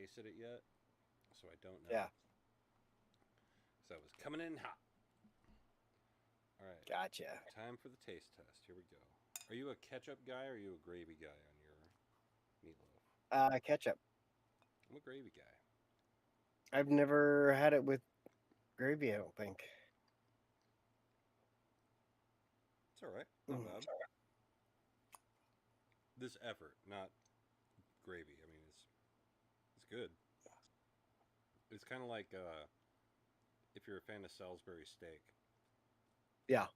tasted it yet, so I don't know. Yeah. So it was coming in hot. All right, Gotcha. time for the taste test. Here we go. Are you a ketchup guy or are you a gravy guy on your meatloaf? Ketchup. I'm a gravy guy. I've never had it with gravy, I don't think. It's all right, not Mm. bad. This effort, not gravy. I mean, it's good. It's kind of like if you're a fan of Salisbury steak, Yeah.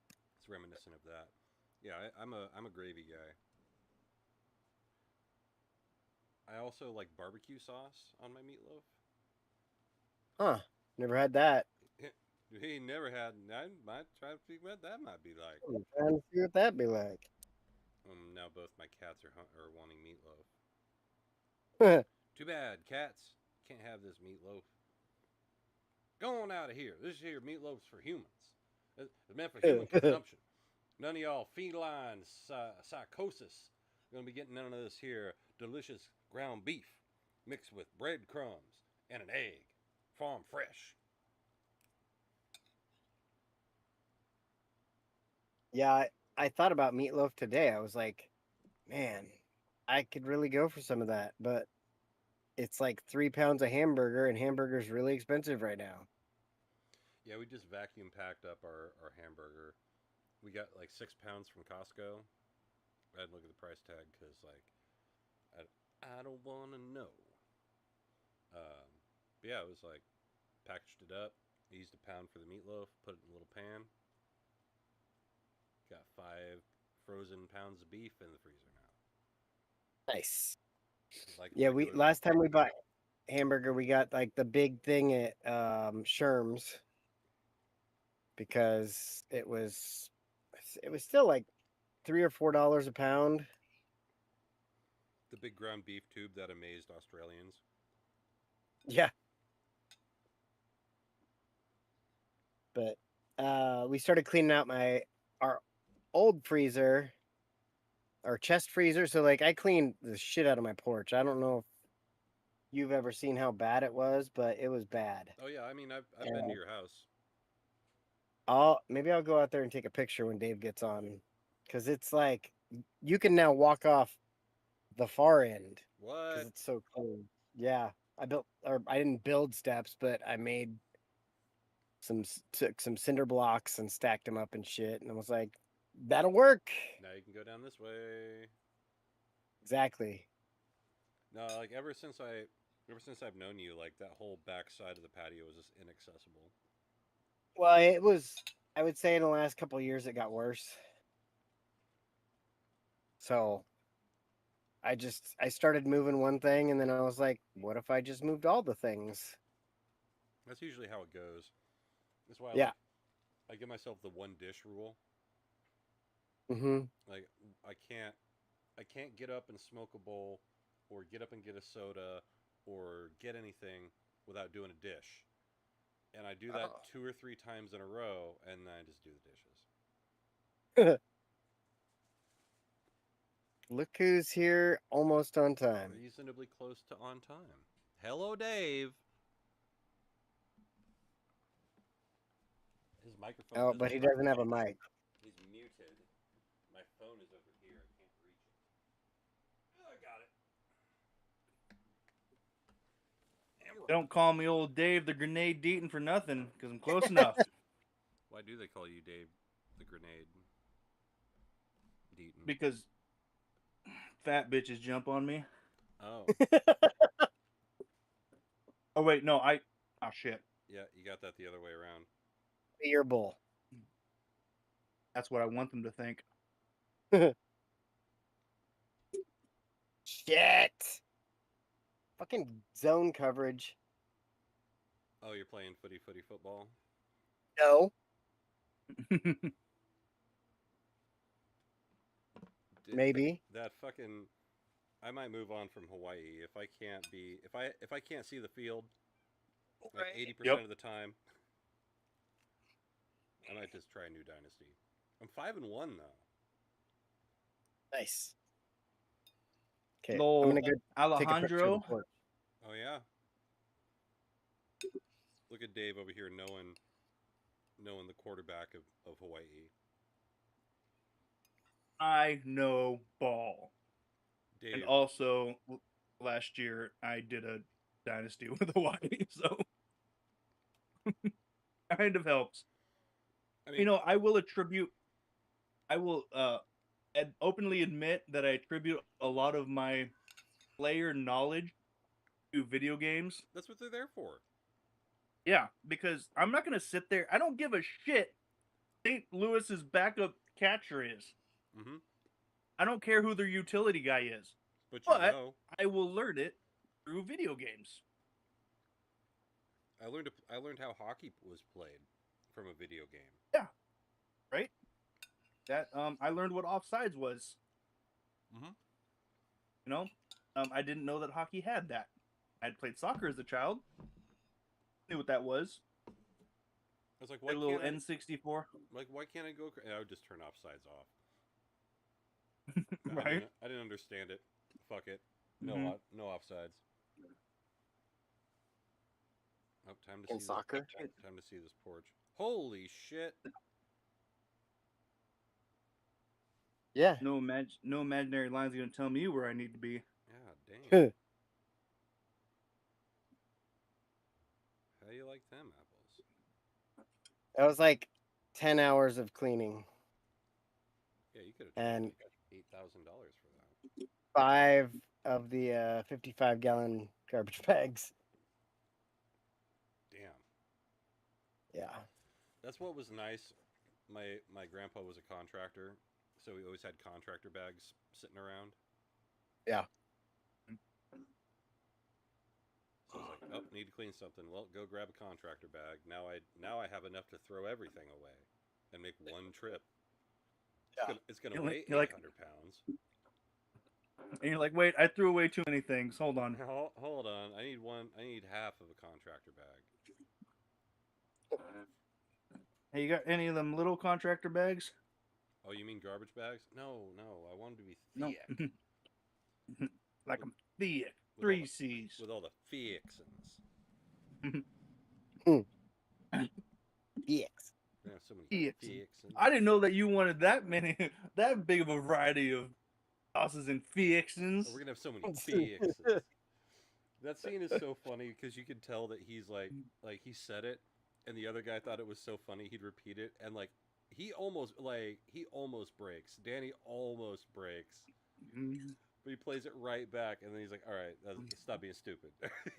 it's reminiscent of that. Yeah, I'm a gravy guy. I also like barbecue sauce on my meatloaf. Huh. Never had that. He never had. I might try to figure what that might be like. Trying to see what that'd be like. Now both my cats are wanting meatloaf. Yeah. Too bad, cats can't have this meatloaf. Go on out of here. This here meatloaf's for humans. It's meant for human consumption. None of y'all feline psychosis gonna be getting none of this here delicious ground beef mixed with breadcrumbs and an egg, farm fresh. I thought about meatloaf today. I was like, man, I could really go for some of that, but it's like 3 pounds of hamburger, and hamburger's really expensive right now. Yeah, we just vacuum packed up our hamburger. We got like 6 pounds from Costco. I had to look at the price tag because like I don't want to know. But yeah, it was like packaged it up, used a pound for the meatloaf, put it in a little pan. Got 5 frozen pounds of beef in the freezer now. Nice. Yeah, Like we those. last time we bought hamburger, we got like the big thing at Sherm's because it was still like $3 or $4 a pound. The big ground beef tube that amazed Australians. Yeah, but we started cleaning out our old freezer, our chest freezer. So like I cleaned the shit out of my porch. I don't know if you've ever seen how bad it was, but it was bad. Oh yeah, I mean I've been to And your house. maybe I'll go out there and take a picture when Dave gets on, because it's like you can now walk off the far end because What? it's so clean. Yeah, I didn't build steps, but I made took some cinder blocks and stacked them up and shit, and I was like, that'll work. Now you can go down this way. Exactly. No, like ever since I've known you, like that whole back side of the patio was just inaccessible. Well, it was. I would say in the last couple of years it got worse. So I started moving one thing, and then I was like, what if I just moved all the things? That's usually how it goes. That's why Yeah. I give myself the one dish rule. Mm-hmm. Like I can't I can't get up and smoke a bowl or get up and get a soda or get anything without doing a dish. And I do that Oh. 2 or 3 times in a row and then I just do the dishes. Look who's here, almost on time. Reasonably close to on time. Hello, Dave. His microphone Oh, but doesn't he work. doesn't have a mic. He's muted. My phone is over here. I can't reach it. Oh, I got it. And we're Don't rolling. call me old Dave the Grenade Deaton for nothing, because I'm close enough. Why do they call you Dave the Grenade Deaton? Because fat bitches jump on me. Oh, Oh wait, no, oh shit. yeah, you got that the other way around. Ear bowl. That's what I want them to think. Shit. Fucking zone coverage. Oh, you're playing footy football? No. Maybe. That fucking. I might move on from Hawaii if I can't be if I can't see the field like Right. 80% Yep. of the time. I might just try a new dynasty. I'm 5-1 though. Nice. Okay, I'm Lol, gonna go take a picture of the Alejandro. porch. Oh yeah. Look at Dave over here knowing the quarterback of Hawaii. I know ball. Dave. And also, last year I did a dynasty with Hawaii, so kind of helps. I mean, I will openly admit that I attribute a lot of my player knowledge to video games. that's what they're there for. Yeah, because I'm not gonna sit there. I don't give a shit. St. Louis's backup catcher is. Mm-hmm. I don't care who their utility guy is, But but I will learn it through video games. I learned how hockey was played from a video game. Yeah, right. That I learned what offsides was. Mm-hmm. I didn't know that hockey had that. I'd played soccer as a child. Knew what that was. I was like, A why little can't N64. Like, why can't I go? I would just turn offsides off. Right. I didn't understand it. Fuck it. No, Mhm. No offsides. Oh, time to In see soccer. Time to see this porch. Holy shit! Yeah. No imaginary lines are gonna tell me where I need to be. Yeah, dang. How do you like them apples? That was like 10 hours of cleaning. Yeah, you could have And $8,000 for that. 5 of the 55-gallon garbage bags. Damn. Yeah. That's what was nice. My grandpa was a contractor, so we always had contractor bags sitting around. Yeah. So I was like, oh, need to clean something. Well, go grab a contractor bag. Now I have enough to throw everything away and make one trip. It's gonna weigh 800 pounds. And you're like, wait, I threw away too many things. Hold on. Hold on. I need half of a contractor bag. Hey, you got any of them little contractor bags? Oh, you mean garbage bags? No. I want them to be No. thick. Like a thick. With 3 C's. with all the fixins. EX. They have so many Fixins. fixins. I didn't know that you wanted that many, that big of a variety of sauces and fixins. Oh, we're gonna have so many fixins. That scene is so funny because you can tell that he's like he said it, and the other guy thought it was so funny he'd repeat it, and he almost breaks. Danny almost breaks, but he plays it right back, and then he's like, "All right, stop being stupid."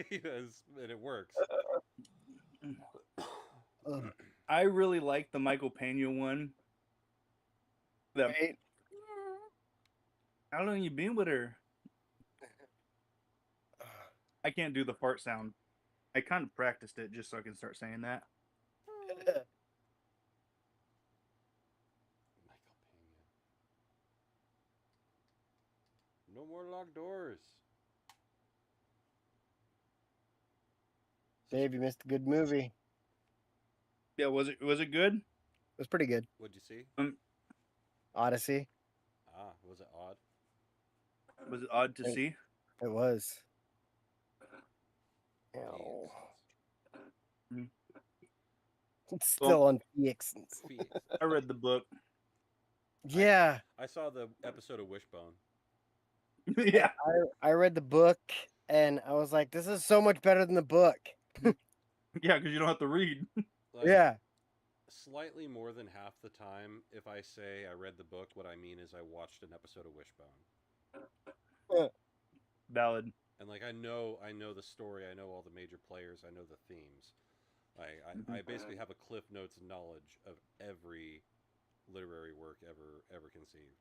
He does, and it works. I really like the Michael Pena one. Right? How long you been with her? I can't do the fart sound. I kind of practiced it just so I can start saying that. Michael Pena. No more locked doors. Dave, you missed a good movie. Yeah, was it good? It was pretty good. What'd you see? Odyssey. Ah, was it odd? Was it odd to see? It was. Fixins. It's still on Fixins. I read the book. Yeah. I saw the episode of Wishbone. Yeah. I read the book and I was like, this is so much better than the book. Yeah, because you don't have to read. Yeah. Slightly more than half the time, if I say I read the book, what I mean is I watched an episode of Wishbone. Valid. And I know the story. I know all the major players. I know the themes. I basically have a Cliff Notes knowledge of every literary work ever conceived.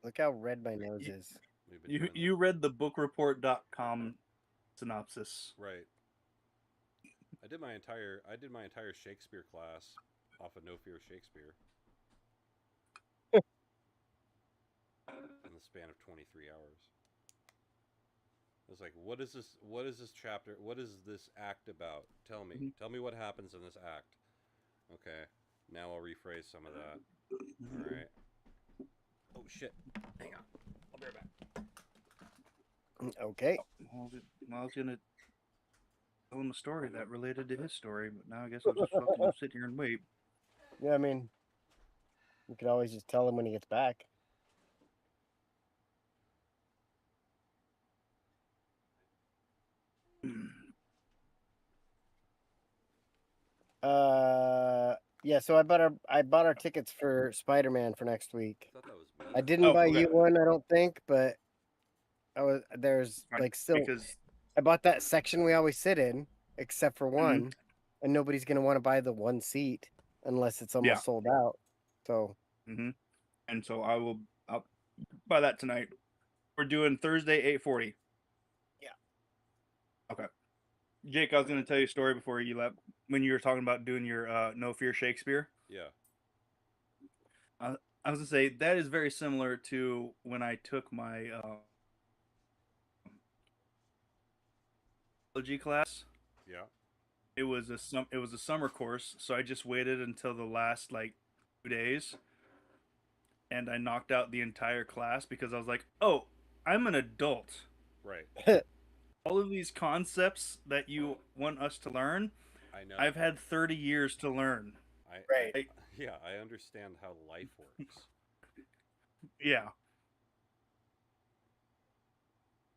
Look how red my nose is. You read the bookreport.com synopsis. Right. I did my entire Shakespeare class off of No Fear Shakespeare in the span of 23 hours. I was like, what is this chapter? What is this act about? Tell me. Tell me what happens in this act. Okay. Now I'll rephrase some of that. All right. Oh shit! Hang on, I'll be right back. Okay. Well, I was gonna tell him a story that related to his story, but now I guess I'll just fucking sit here and wait. Yeah, I mean, you could always just tell him when he gets back. Yeah. So I bought our tickets for Spider-Man for next week. I thought that was me. I didn't Oh, buy okay. you one, I don't think, but there's Fine, like still. because I bought that section we always sit in, except for Mhm. one, and nobody's gonna want to buy the one seat unless it's almost Yeah. sold out. So and so I'll buy that tonight. We're doing Thursday 8:40. Yeah. Okay. Jake, I was gonna tell you a story before you left when you were talking about doing your No Fear Shakespeare. Yeah. I was gonna say that is very similar to when I took my biology class. Yeah. It was a summer course, so I just waited until the last like 2 days, and I knocked out the entire class because I was like, "Oh, I'm an adult. Right. All of these concepts that you want us to learn, I know. I've had 30 years to learn." Right. Yeah, I understand how life works. Yeah.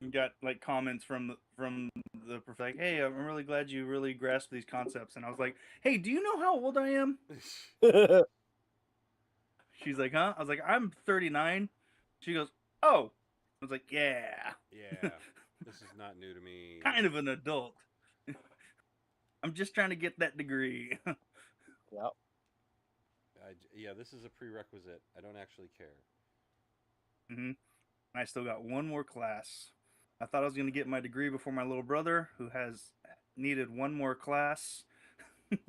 You got like comments from the prof like, "Hey, I'm really glad you really grasped these concepts." And I was like, "Hey, do you know how old I am?" She's like, "Huh?" I was like, "I'm 39." She goes, "Oh." I was like, "Yeah." Yeah. This is not new to me. Kind of an adult. I'm just trying to get that degree. Yep. Yeah, this is a prerequisite. I don't actually care. And I still got one more class. I thought I was going to get my degree before my little brother, who has needed one more class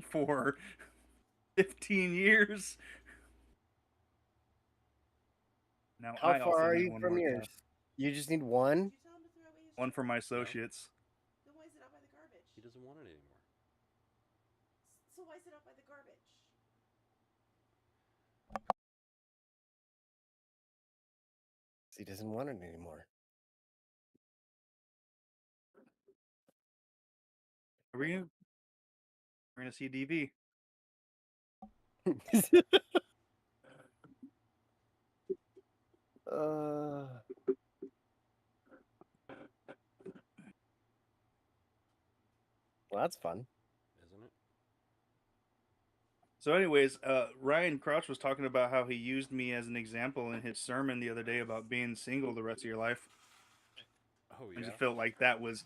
for 15 years. Now How I far also are need you one from more yours? class. You just need one. Did you tell him to throw away his One for my trash? associates. Then why is it out by the garbage? He doesn't want it anymore. So why is it out by the garbage? 'Cause he doesn't want it anymore. We're gonna see DV. Well, that's fun. Isn't it? So, anyways, Ryan Crouch was talking about how he used me as an example in his sermon the other day about being single the rest of your life. Oh I yeah. just felt like that was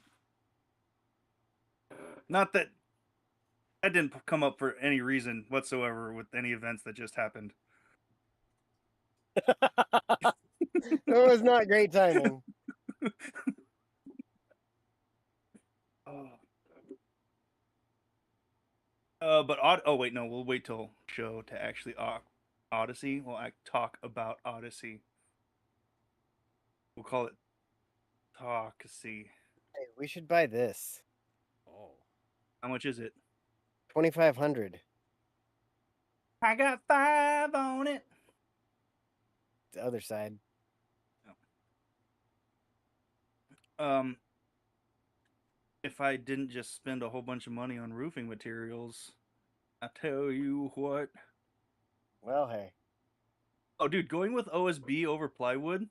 not that didn't come up for any reason whatsoever with any events that just happened. It was not great timing. Oh wait, no, we'll wait till show to actually Odyssey. We'll talk about Odyssey. We'll call it Talkacy. Hey, we should buy this. Oh. How much is it? 2,500. I got 5 on it. The other side. If I didn't just spend a whole bunch of money on roofing materials, I tell you what. Well, hey. Oh, dude, going with OSB over plywood.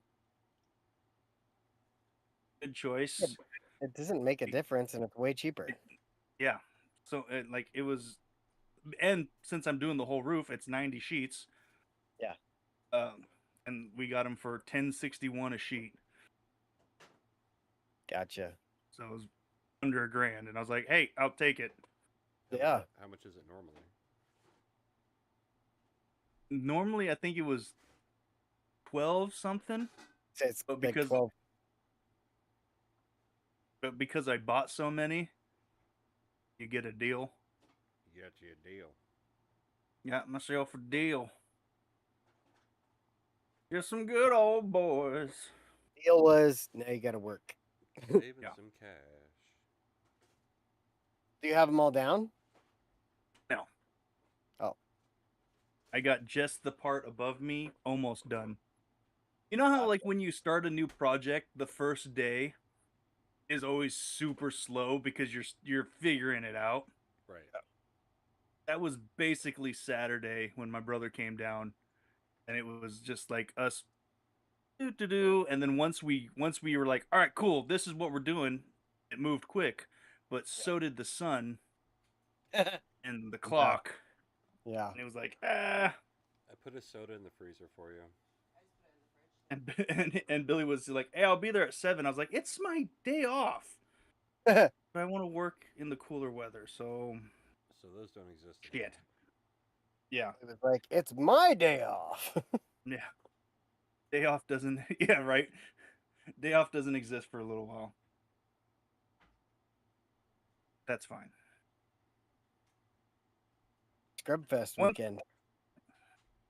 Good choice. It doesn't make a difference, and it's way cheaper. Yeah. So it was, and since I'm doing the whole roof, it's 90 sheets. Yeah. And we got them for $10.61 a sheet. Gotcha. So it was under $1,000, and I was like, "Hey, I'll take it." Yeah. How much is it normally? Normally, I think it was 12 something, So it's but like 12. because I bought so many, you get a deal. You got you a deal. Got myself a deal. Just some good old boys. Deal was now you got to work. Saving Yeah. some cash. Do you have them all down? No. Oh. I got just the part above me almost done. You know how like when you start a new project, the first day is always super slow because you're figuring it out. Right. That was basically Saturday when my brother came down, and it was just like us do, and then once we were like, all right, cool, this is what we're doing. It moved quick, but so did the sun and the clock, Yeah. and it was like ah. I put a soda in the freezer for you. And Billy was like, "Hey, I'll be there at 7." I was like, "It's my day off, It but I want to work in the cooler weather." So So those don't exist. shit. anymore. Yeah, was like, it's my day off. yeah. Day off doesn't. Yeah, right. Day off doesn't exist for a little while. That's fine. Scrubfest One- weekend.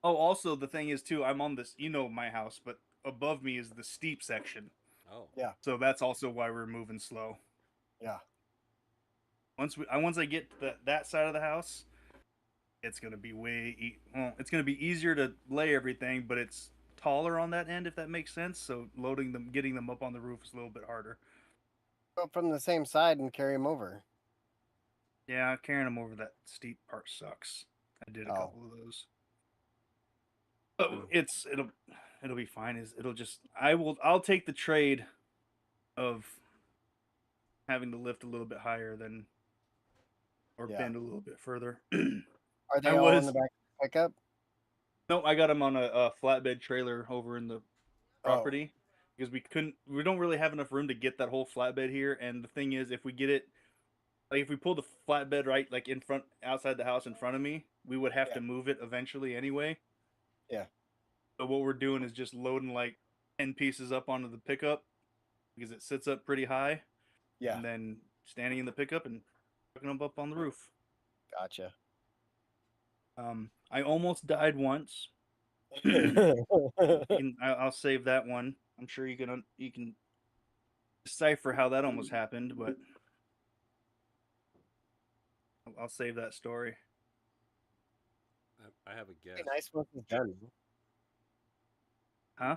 Oh, also the thing is too, I'm on this. You know my house, but above me is the steep section. Oh. Yeah. So that's also why we're moving slow. Yeah. Once I get to that side of the house, it's gonna be it's gonna be easier to lay everything, but it's taller on that end, if that makes sense. So getting them up on the roof is a little bit harder. Go from the same side and carry them over. Yeah, carrying them over that steep part sucks. I did a Oh. couple of those. But it'll be fine. I'll take the trade of having to lift a little bit higher than or Yeah. bend a little bit further. Are they I all in was the back of the pickup? No, I got them on a flatbed trailer over in the Oh. property because we don't really have enough room to get that whole flatbed here. And the thing is, if we get it, like if we pull the flatbed right like in front outside the house in front of me, we would have to move it eventually anyway. Yeah. But what we're doing is just loading like 10 pieces up onto the pickup because it sits up pretty high. Yeah. And then standing in the pickup and picking them up on the roof. Gotcha. I almost died once. I'll save that one. I'm sure you can decipher how that almost happened, but I'll save that story. I have a guess. Be nice once it's done. Huh?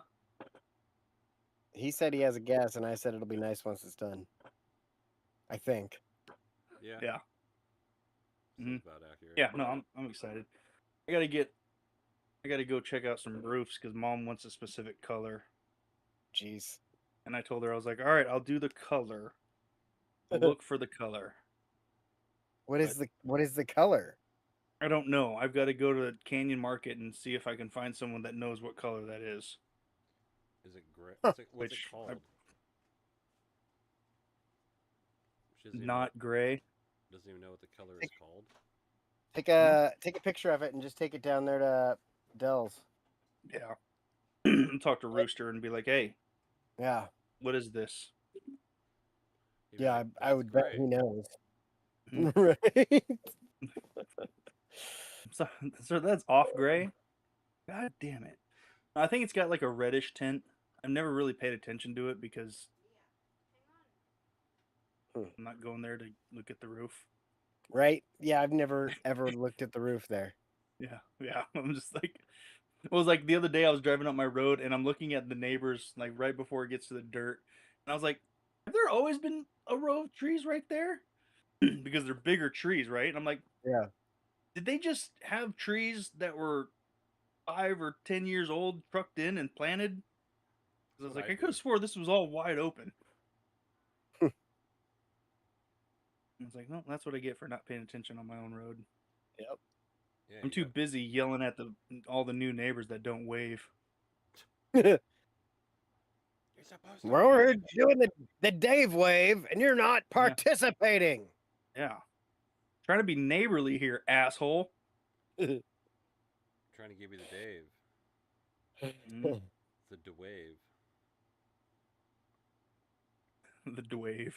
He said he has a guess, and I said it'll be nice once it's done. I think. Yeah. Yeah. Sounds about accurate. Yeah. No, I'm excited. I gotta go check out some roofs because Mom wants a specific color, Jeez. and I told her I was like, all right, I'll do the color. Look for the color. What is the color? I don't know. I've got to go to the Canyon Market and see if I can find someone that knows what color that is. Is it gray? What's it Which called? She doesn't even Not gray. doesn't even know what the color is called. Take a picture of it and just take it down there to Dell's. Yeah. Talk to Rooster and be like, hey, Yeah. what is this? He'd be Yeah, like, I "That's would bet gray." he knows. Mhm. Right. So that's off gray? God damn it. I think it's got like a reddish tint. I've never really paid attention to it because I'm not going there to look at the roof. Right? Yeah, I've never ever looked at the roof there. Yeah. I'm just like, it was like the other day I was driving up my road and I'm looking at the neighbors like right before it gets to the dirt. And I was like, have there always been a row of trees right there? Because they're bigger trees, right? And I'm like, Yeah. did they just have trees that were 5 or 10 years old trucked in and planted? Because I was That's what like, I I could have do. swore this was all wide open. I was like, no, that's what I get for not paying attention on my own road. Yep. Yeah, I'm too busy yelling at all the new neighbors that don't wave. You're supposed to We're wave. doing the Dave wave, and you're not participating. Yeah. Trying to be neighborly here, asshole. Trying to give you the Dave. Mhm. The Dwave. The dwave.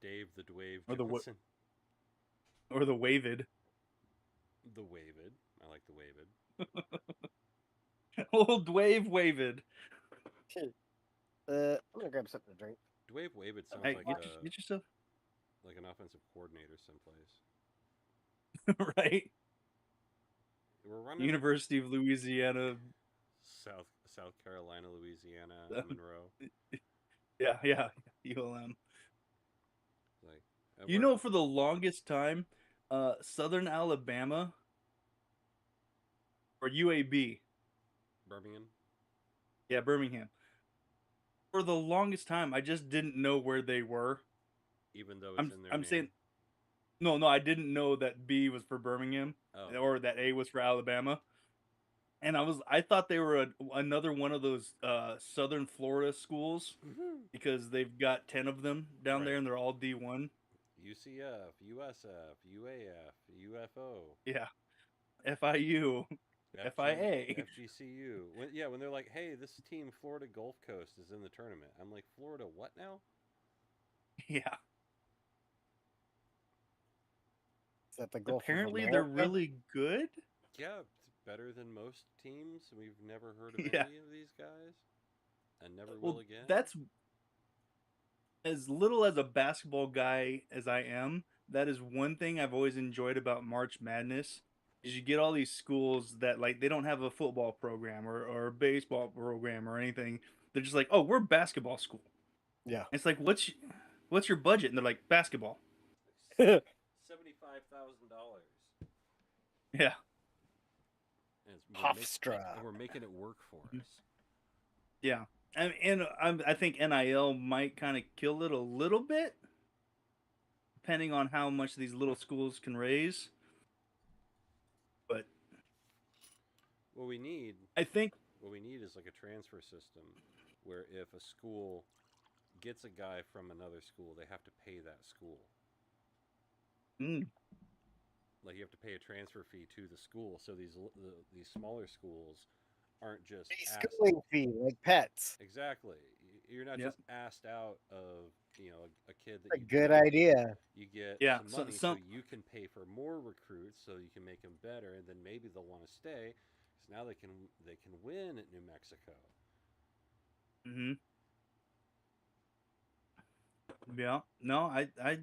Dave the Dwave Or the Johnson. Or the wavid. The Wavid. I like the Wavid. Old Dwave wavid. I'm gonna grab something to drink. Dwave Wavid sounds Hey, like get yourself like an offensive coordinator someplace. right. We're running University of Louisiana. South Carolina, Louisiana, Monroe. Yeah, ULM. Like, You know, for the longest time, Southern Alabama or UAB, Birmingham. yeah, Birmingham. For the longest time, I just didn't know where they were. Even though it's in their I'm name. saying, no, I didn't know that B was for Birmingham or that A was for Alabama. And I thought they were another one of those Southern Florida schools because they've got 10 of them down there and they're all D1. UCF, USF, UAF, UFO. Yeah. FIU, FIA. FGCU. When they're like, hey, this team, Florida Gulf Coast, is in the tournament. I'm like, Florida what now? Yeah. Is that the Gulf Apparently of they're America? really good. Yeah, it's better than most teams. We've never heard of Yeah. any of these guys. And never Well, will again. that's as little as a basketball guy as I am. That is one thing I've always enjoyed about March Madness is you get all these schools that like they don't have a football program or a baseball program or anything. They're just like, oh, we're a basketball school. Yeah. It's like, what's your budget? And they're like, basketball. $75,000. Yeah. Hofstra. And we're making it work for us. Yeah. I think NIL might kind of kill it a little bit, depending on how much these little schools can raise. But what we need is like a transfer system where if a school gets a guy from another school, they have to pay that school. Like you have to pay a transfer fee to the school, so these smaller schools aren't just schooling fee like pets. Exactly. You're not just asked out of a kid that That's a good idea. You get some money so you can pay for more recruits, so you can make them better, and then maybe they'll want to stay. So now they can win at New Mexico. Yeah. No, I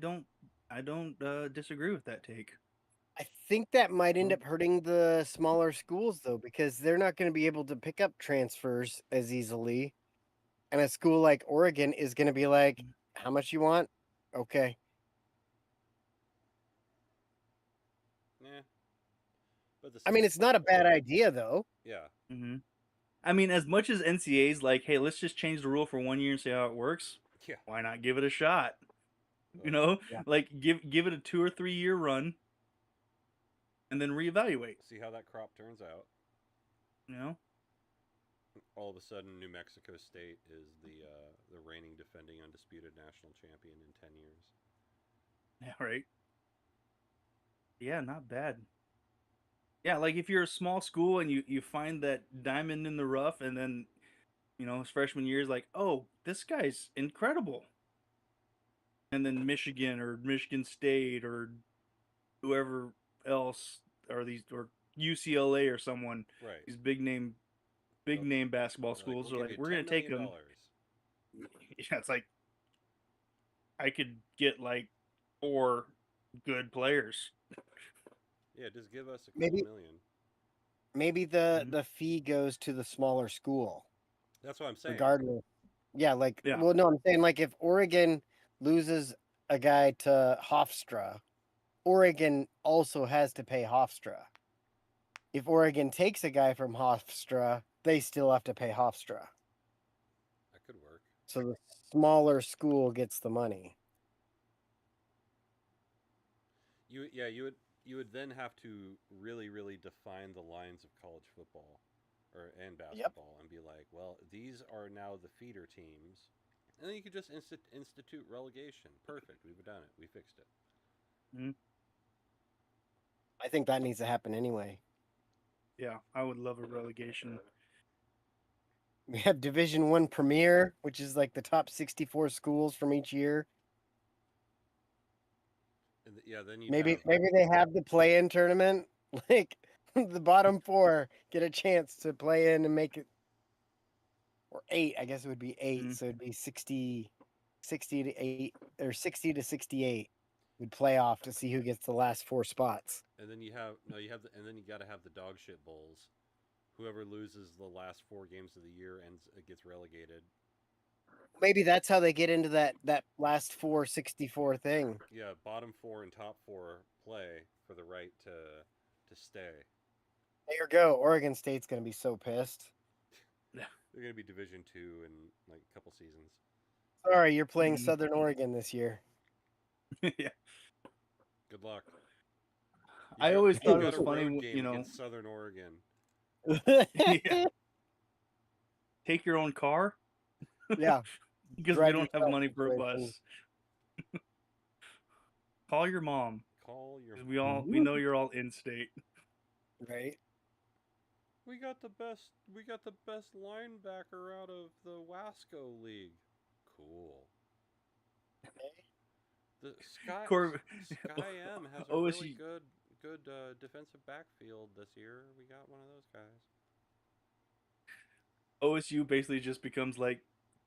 don't disagree with that take. I think that might end up hurting the smaller schools though, because they're not going to be able to pick up transfers as easily. And a school like Oregon is going to be like, how much you want? Okay. Yeah. But I mean, it's not a bad idea though. Yeah. I mean, as much as NCAA's like, hey, let's just change the rule for 1 year and see how it works. Yeah. Why not give it a shot? Like give it a 2 or 3 year run, and then reevaluate. See how that crop turns out. All of a sudden, New Mexico State is the reigning, defending, undisputed national champion in 10 years. Yeah. Right. Yeah. Not bad. Yeah, like if you're a small school and you find that diamond in the rough, and then his freshman year is like, oh, this guy's incredible, and then Michigan or Michigan State or whoever else or UCLA or someone, right? These big name basketball schools are like, we're gonna take them. Yeah, it's like I could get like 4 good players. Yeah, just give us a couple million. Maybe the fee goes to the smaller school. That's what I'm saying. Regardless. Yeah, well, no, I'm saying like if Oregon loses a guy to Hofstra, Oregon also has to pay Hofstra. If Oregon takes a guy from Hofstra, they still have to pay Hofstra. That could work. So the smaller school gets the money. You would then have to really, really define the lines of college football and basketball and be like, well, these are now the feeder teams. And then you could just institute relegation. Perfect. We've done it. We fixed it. I think that needs to happen anyway. Yeah, I would love a relegation. We have Division I Premier, which is like the top 64 schools from each year. Then maybe they have the play-in tournament. Like the bottom 4 get a chance to play in and make it, or 8. I guess it would be 8, so it'd be 60 to 8 or 60 to 68 would play off to see who gets the last 4 spots. And then you got to have the dog shit bowls, Whoever loses the last 4 games of the year gets relegated. Maybe that's how they get into that last 464 thing. Yeah, bottom 4 and top 4 play for the right to stay. There you go. Oregon State's gonna be so pissed. They're gonna be Division 2 in like a couple seasons. Sorry, you're playing Mhm. Southern Oregon this year. Yeah. Good luck. I always you thought it got was a funny, road game you know. against Southern Oregon. Yeah. Take your own car Yeah. because we Drive don't have yourself money for a situation. bus. Call your mom. Call your. 'Cause we know you're all in state. Right. We got the best linebacker out of the Wasco League. Cool. The Sky M has a really OSU good defensive backfield this year. We got one of those guys. OSU basically just becomes like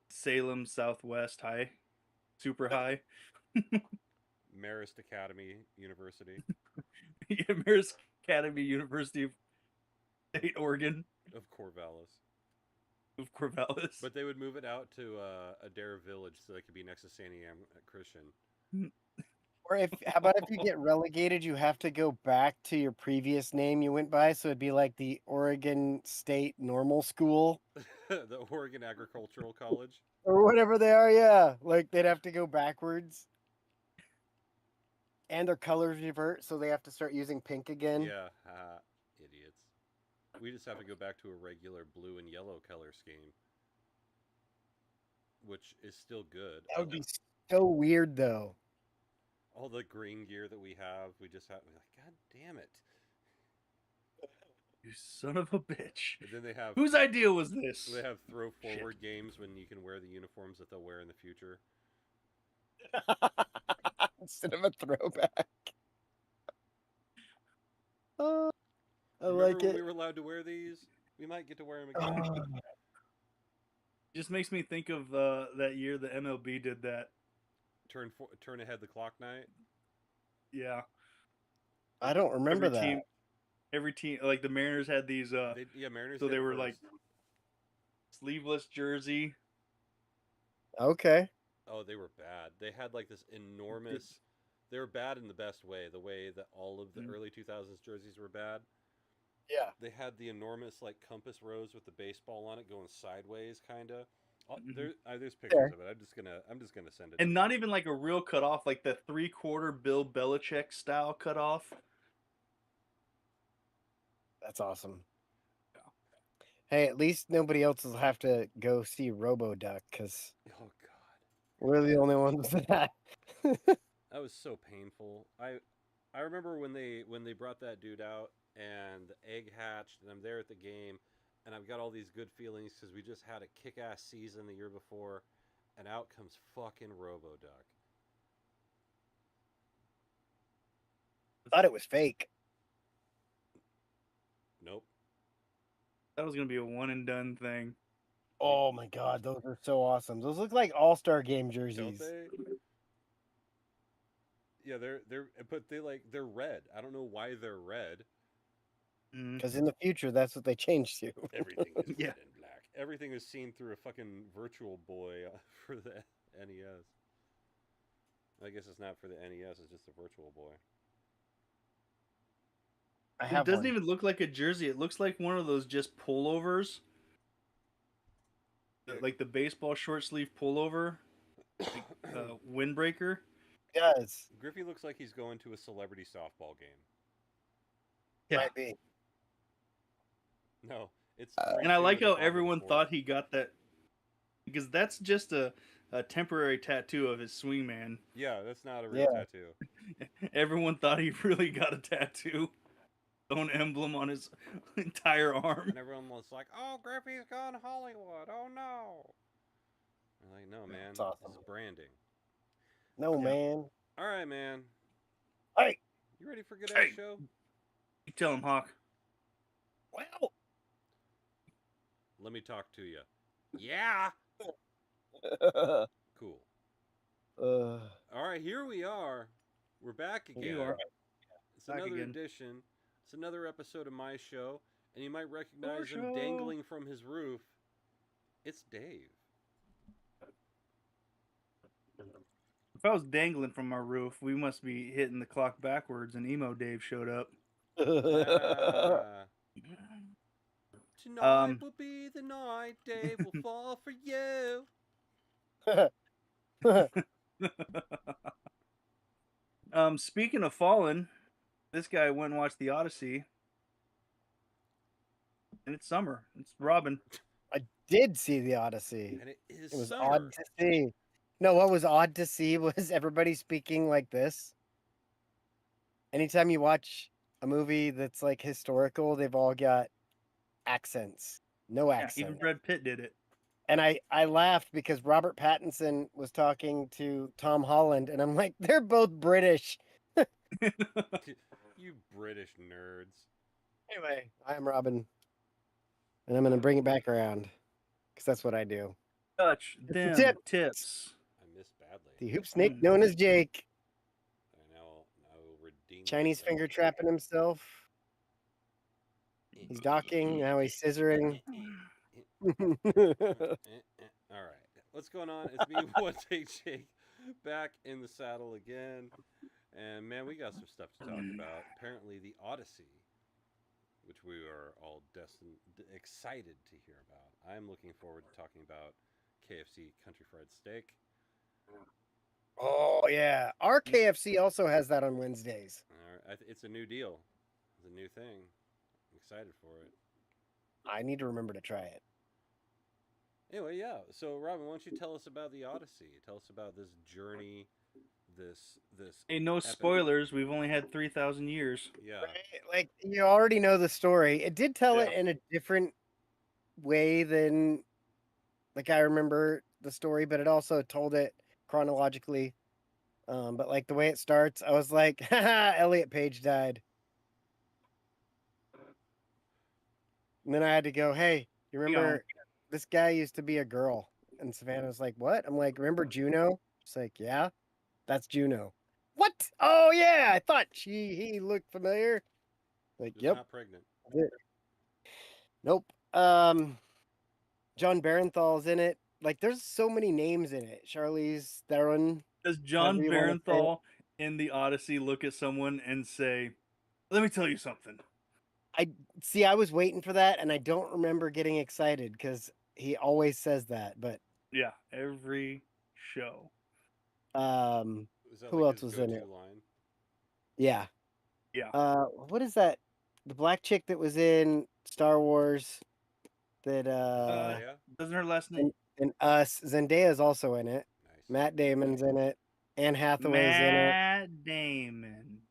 Salem Southwest High, super high. Marist Academy University Marist Academy University of State Oregon of Corvallis. of Corvallis. But they would move it out to Adair Village so they could be next to Santiam Christian. Or how about if you get relegated, you have to go back to your previous name you went by, so it'd be like the Oregon State Normal School The Oregon Agricultural College. or whatever they are. Yeah, like they'd have to go backwards, and their colors revert, so they have to start using pink again. Yeah, idiots. We just have to go back to a regular blue and yellow color scheme, which is still good. That would be so weird, though. All the green gear that we have, we just have. We're like, God damn it! You son of a bitch. And then they have Whose idea was this? They have throw forward games when you can wear the uniforms that they'll wear in the future. Instead of a throwback. I Remember like when it. we were allowed to wear these? We might get to wear them again. Just makes me think of that year the MLB did that. Turn ahead the clock night. Yeah. I don't remember Every team, like the Mariners had these. Mariners. So did they it were first. like sleeveless jersey. Okay. Oh, they were bad. They had like this enormous. They were bad in the best way. The way that all of the early 2000s jerseys were bad. Yeah. They had the enormous like compass rose with the baseball on it going sideways, kinda. There's pictures of it. I'm just gonna send it. And not even like a real cutoff, like the 3/4 Bill Belichick style cutoff. That's awesome. Hey, at least nobody else will have to go see RoboDuck because Oh God, we're the only ones that. that was so painful. I remember when they brought that dude out and the egg hatched, and I'm there at the game, and I've got all these good feelings because we just had a kick-ass season the year before, and out comes fucking RoboDuck. Thought it was fake. Nope. That was gonna be a one and done thing. Oh my God, those are so awesome. Those look like All-Star Game jerseys. Don't they? Yeah, they're red. I don't know why they're red. Because in the future, that's what they changed to. Everything is Yeah. red and black. Everything is seen through a fucking Virtual Boy for the NES. I guess it's not for the NES. It's just a Virtual Boy. It doesn't even look like a jersey. It looks like one of those just pullovers. Yeah. Like the baseball short sleeve pullover. Like, windbreaker. Yes. Griffey looks like he's going to a celebrity softball game. Yeah. Might be. No, it's. And I like how everyone thought he got that. Because that's just a temporary tattoo of his swingman. Yeah, that's not a real tattoo. Everyone thought he really got a tattoo. Own emblem on his entire arm. And everyone was like, "Oh, Griffey's gone Hollywood. Oh no!" I'm like, "No, man. Awesome. This is branding." No, man. All right, man. Hey. You ready for good ass show? You tell him, Hawk. Well. Let me talk to you. Yeah. Cool. All right, here we are. We're back again. You are. It's Back another again. edition. It's another episode of my show. and you might recognize him dangling from his roof. It's Dave. If I was dangling from our roof, we must be hitting the clock backwards, and emo Dave showed up. Ah, tonight Um, will be the night Dave will fall for you. Speaking of fallen, this guy went and watched the Odyssey, and it's summer. It's Robin. I did see the Odyssey. And it is It was summer. odd to see. No, what was odd to see was everybody speaking like this. Anytime you watch a movie that's like historical, they've all got accents. No Yeah, accent. even Brad Pitt did it. And I laughed because Robert Pattinson was talking to Tom Holland, and I'm like, they're both British. You British nerds. Anyway, I am Robin, and I'm going to bring it back around because that's what I do. Touch the them tip. tips. I missed badly. The hoop snake known as Jake. I will redeem Chinese myself. finger trapping himself. He's docking, now he's scissoring. All right. What's going on? It's me, One Take Jake, back in the saddle again. And man, we got some stuff to talk about. Apparently, the Odyssey, which we are all excited to hear about. I'm looking forward to talking about KFC Country Fried Steak. Oh, yeah. Our KFC also has that on Wednesdays. All right. It's a new deal. It's a new thing. I'm excited for it. I need to remember to try it. Anyway, yeah. So, Robin, why don't you tell us about the Odyssey? Tell us about this journey, this. Hey, no epic- spoilers. We've only had 3,000 years. Yeah. Right? Like, you already know the story. It did tell it Yeah. in a different way than, like, I remember the story, but it also told it chronologically. But, like, the way it starts, I was like, haha, Elliot Page died. And then I had to go, hey, you remember this guy used to be a girl? And Savannah was like, what? I'm like, remember Juno? She's like, yeah, that's Juno. What? Oh, yeah, I thought he looked familiar. Like, Just yep. not pregnant. Nope. John Barenthal's in it. Like, there's so many names in it. Charlize Theron. Does John However you wanna say it. Barenthal in the Odyssey look at someone and say, "Let me tell you something"? I was waiting for that, and I don't remember getting excited because he always says that. But Yeah, every show. Is that who like else his was in it? go-to line? Yeah. Yeah. What is that? The black chick that was in Star Wars. That Yeah. Doesn't her last name? and Us. Zendaya's also in it. Nice. Matt Damon's in it. Anne Hathaway's in it. Matt Damon.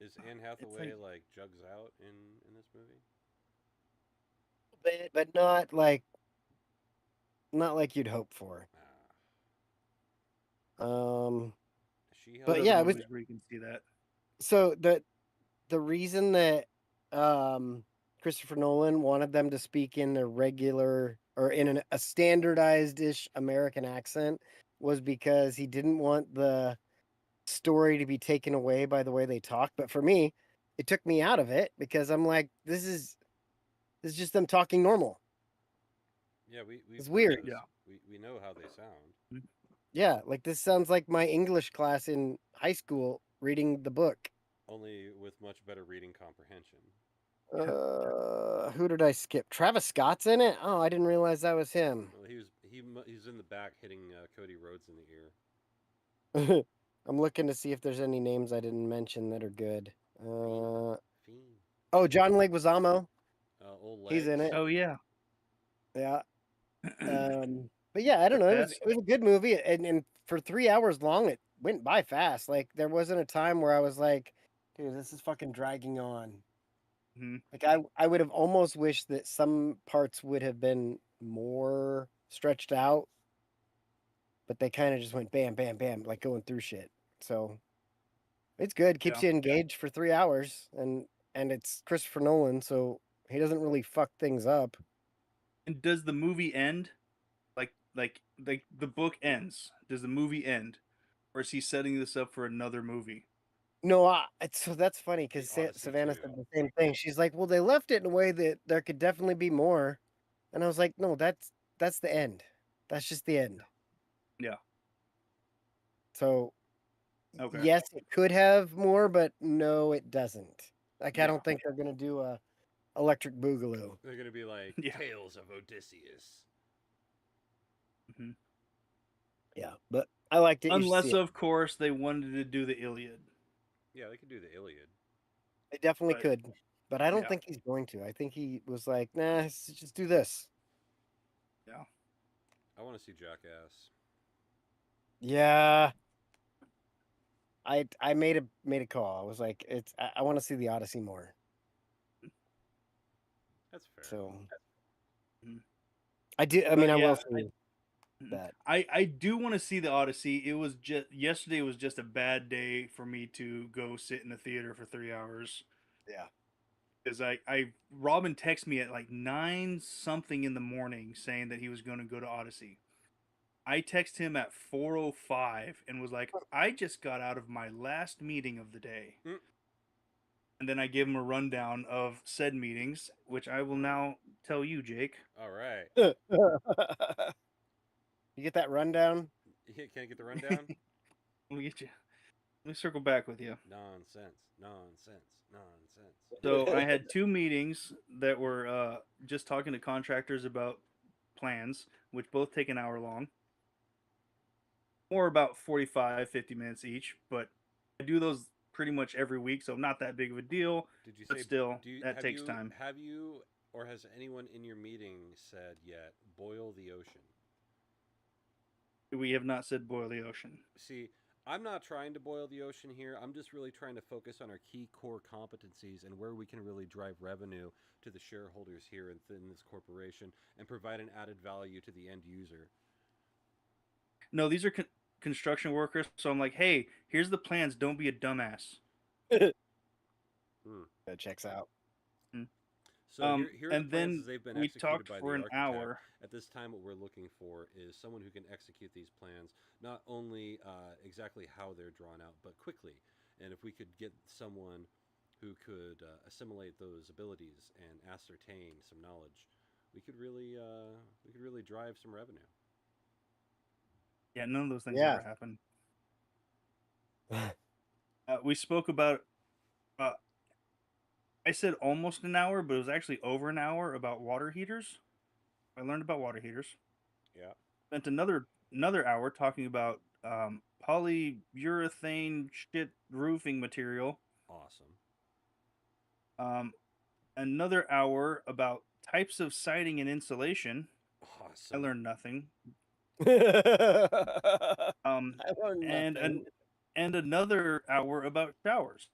Is Anne Hathaway like- like jugs out in this movie? but not like you'd hope for. She But What yeah, other it was movies where you can see that. so the reason that Christopher Nolan wanted them to speak in a regular or in a standardized-ish American accent was because he didn't want the story to be taken away by the way they talk. But for me, it took me out of it because I'm like, this is just them talking normal. Yeah, It's heard weird. those. Yeah. We know how they sound. Yeah, like this sounds like my English class in high school reading the book. Only with much better reading comprehension. Who did I skip? Travis Scott's in it? Oh, I didn't realize that was him. Well, he's in the back hitting Cody Rhodes in the ear. I'm looking to see if there's any names I didn't mention that are good. Fiend. Oh, John Leguizamo. Old He's in Legs. it. Oh yeah. Yeah. But yeah, I don't know. It was a good movie, and for 3 hours long, it went by fast. Like there wasn't a time where I was like, dude, this is fucking dragging on. Mhm. Like I would have almost wished that some parts would have been more stretched out, but they kind of just went bam, bam, bam, like going through shit. So it's good. Keeps Yeah. you engaged for 3 hours, and it's Christopher Nolan, so he doesn't really fuck things up. And does the movie end? Like the book ends. Does the movie end? Or is he setting this up for another movie? No, so that's funny The because Odyssey Savannah 2. said the same thing. She's like, "Well, they left it in a way that there could definitely be more," and I was like, "No, that's the end. That's just the end." Yeah. So Okay. yes, it could have more, but no, it doesn't. Like I Yeah. don't think they're gonna do a electric boogaloo. They're gonna be like Yeah. Tales of Odysseus. hmm Yeah, but I liked it. You should see Unless, it. of course, they wanted to do the Iliad. Yeah, they could do the Iliad. They definitely But could, but I don't yeah, think he's going to. I think he was like, "Nah, just do this." yeah. I want to see Jackass. Yeah, I made a call. I was like, I want to see the Odyssey more. That's fair. So Mhm. I do. I But mean, I will yeah, see Mhm. that. I do want to see the Odyssey. It was just yesterday was just a bad day for me to go sit in the theater for 3 hours Yeah. because I Robin texted me at like 9 something in the morning saying that he was going to go to Odyssey. I texted him at 4:05 and was like, I just got out of my last meeting of the day. Mm. And then I gave him a rundown of said meetings, which I will now tell you, Jake. All right. You get that rundown? Can't get the rundown. Let me get you. Let me circle back with you. Nonsense. Nonsense. Nonsense. So I had 2 meetings that were just talking to contractors about plans, which both take an hour long, or about 45, 50 minutes each. But I do those pretty much every week, so not that big of a deal. Did you But say? still, Do you that takes time. have you or has anyone in your meeting said yet boil the ocean? We have not said boil the ocean. See, I'm not trying to boil the ocean here. I'm just really trying to focus on our key core competencies and where we can really drive revenue to the shareholders here in this corporation and provide an added value to the end user. No, these are construction workers. So I'm like, hey, here's the plans. Don't be a dumbass. Hmm. That checks out. So here are the And plans then as they've been we executed talked by for the an architect. hour. At this time, what we're looking for is someone who can execute these plans, not only exactly how they're drawn out, but quickly. And if we could get someone who could assimilate those abilities and ascertain some knowledge, we could really drive some revenue. Yeah, none of those things Yeah. ever happened. We spoke about. Uh, I said almost an hour, but it was actually over an hour about water heaters. I learned about water heaters. Yeah. Spent another hour talking about polyurethane shit roofing material. Awesome. Another hour about types of siding and insulation. I Awesome. learned nothing. I learned And nothing. and another hour about showers.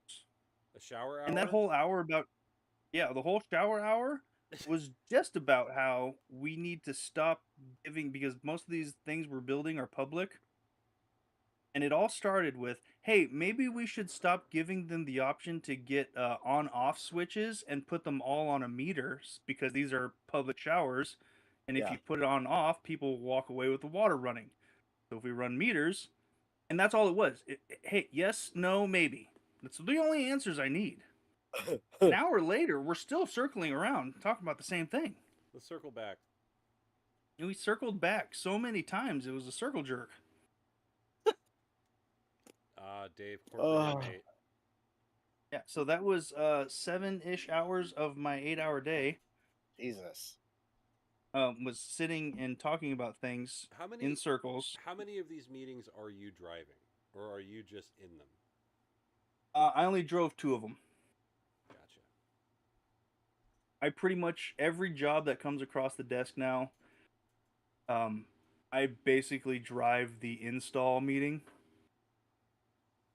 A shower hour. And that whole hour about the whole shower hour was just about how we need to stop giving because most of these things we're building are public. And it all started with, hey, maybe we should stop giving them the option to get on-off switches and put them all on a meter because these are public showers. And if Yeah. you put it on off, people walk away with the water running. So if we run meters, and that's all it was. Hey, yes, no, maybe. That's the only answers I need. An hour later, we're still circling around talking about the same thing. Let's circle back. And we circled back so many times, it was a circle jerk. Dave, corporate Oh, update. Yeah, so that was 7-ish hours of my 8-hour day. Jesus. Was sitting and talking about things How many in circles. How many of these meetings are you driving, or are you just in them? I only drove 2 of them. Gotcha. I pretty much every job that comes across the desk now, I basically drive the install meeting.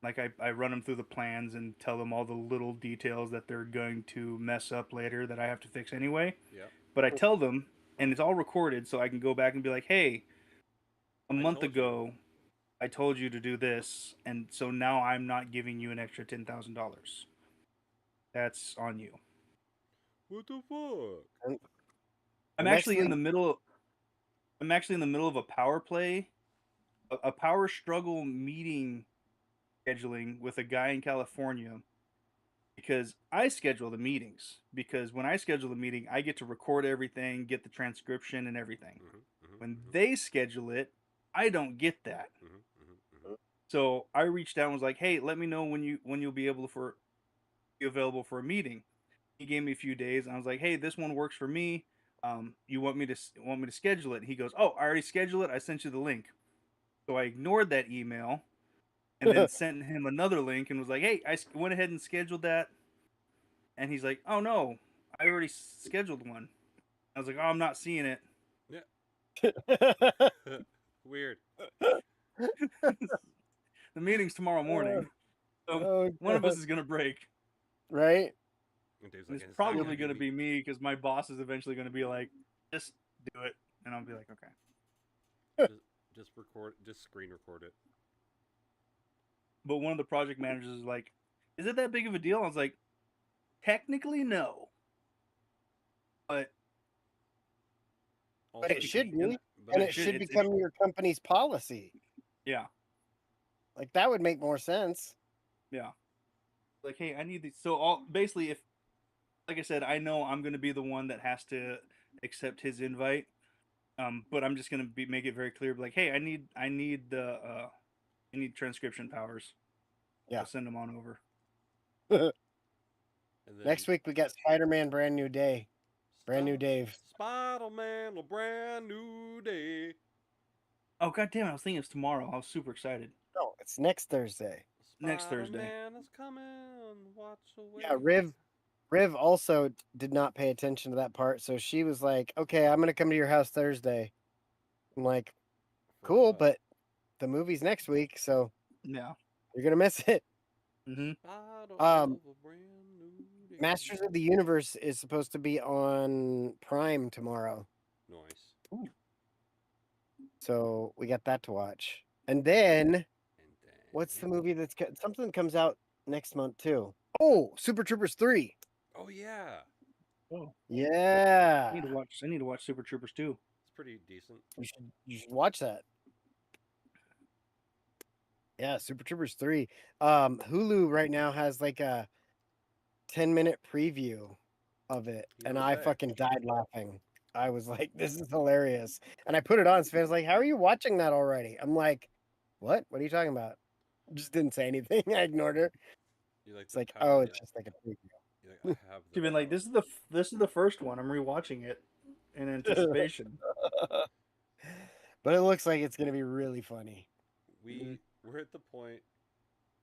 Like I run them through the plans and tell them all the little details that they're going to mess up later that I have to fix anyway. Yeah. But I tell them, and it's all recorded, so I can go back and be like, "Hey, a month ago, I told you to do this, and so now I'm not giving you an extra $10,000. That's on you." What the fuck? I'm actually in the middle. I'm actually in the middle of a power play, a power struggle meeting scheduling with a guy in California because I schedule the meetings. Because when I schedule the meeting, I get to record everything, get the transcription and everything. When they schedule it, I don't get that. So I reached out and was like, "Hey, let me know when you'll be available for a meeting." He gave me a few days, and I was like, "Hey, this one works for me. You want me to schedule it?" He goes, "Oh, I already scheduled it. I sent you the link." So I ignored that email and then sent him another link and was like, "Hey, went ahead and scheduled that." And he's like, "Oh no, I already scheduled one." I was like, "Oh, I'm not seeing it." Yeah. Weird. The meeting's tomorrow morning, so Oh, one of us God. is gonna break. Right? And Dave's And like, it's "It's not probably gonna gonna be be me because my boss is eventually gonna be like, "Just do it," and I'll be like, "Okay." just record, just screen record it." But one of the project managers is like, "Is it that big of a deal?" I was like, "Technically, no, but But it Also, should and, be. but And it it should. should It's become your company's policy. yeah, Like, that would make more sense. yeah. Like, hey, I need these. So all basically, if like I said, I know I'm gonna be the one that has to accept his invite. But I'm just gonna make it very clear, like, hey, I need transcription powers. Yeah. I'll send them on over. and then Next week, we got Spider-Man Brand New Day. Brand new Dave. Spider-Man, a brand new day. Oh god damn it, I was thinking it's tomorrow. I was super excited. No, it's next Thursday. Next Thursday. Spider-Man is coming. Watch away. Yeah, Riv also did not pay attention to that part, so she was like, "Okay, I'm gonna come to your house Thursday." I'm like, For "Cool, what? but the movie's next week, so Yeah. you're gonna miss it." Mm-hmm. Spider Um, of a brand new day. Masters of the Universe is supposed to be on Prime tomorrow, Nice. so we got that to watch. And then, And what's the then- movie something comes out next month too? Oh, Super Troopers 3. Oh yeah, Oh, Yeah, I need to watch Super Troopers too. it's pretty decent. you should watch that. Yeah, Super Troopers 3. Hulu right now has like a 10-minute preview of it, You and don't I say. fucking died laughing. I was like, "This is hilarious," and I put it on. Sven's like, "How are you watching that already?" I'm like, "What? What are you talking about?" Just didn't say anything. I ignored her. You like It's the like, power. "Oh, Yeah. it's just like a preview." You're like, I have the She's been like, power. this is the first one. I'm rewatching it in anticipation. But it looks like it's gonna be really funny. We're at the point,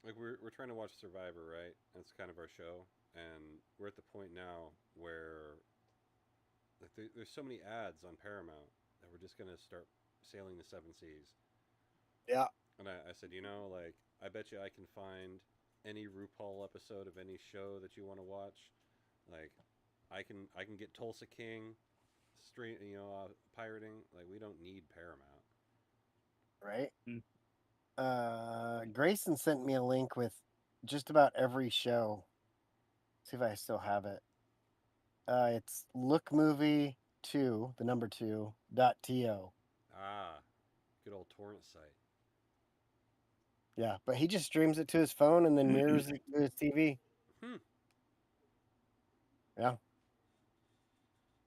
like we're trying to watch Survivor, right? That's kind of our show, and we're at the point now where like there's so many ads on Paramount that we're just gonna start sailing the seven seas. Yeah. And I said, like I bet you I can find any RuPaul episode of any show that you want to watch. Like I can get Tulsa King straight, pirating. Like we don't need Paramount. Right. Mm. Grayson sent me a link with just about every show. See if I still have it. It's lookmovie2, the number 2.to. Ah, good old torrent site. Yeah, but he just streams it to his phone and then mirrors it to his TV. Hmm. Yeah.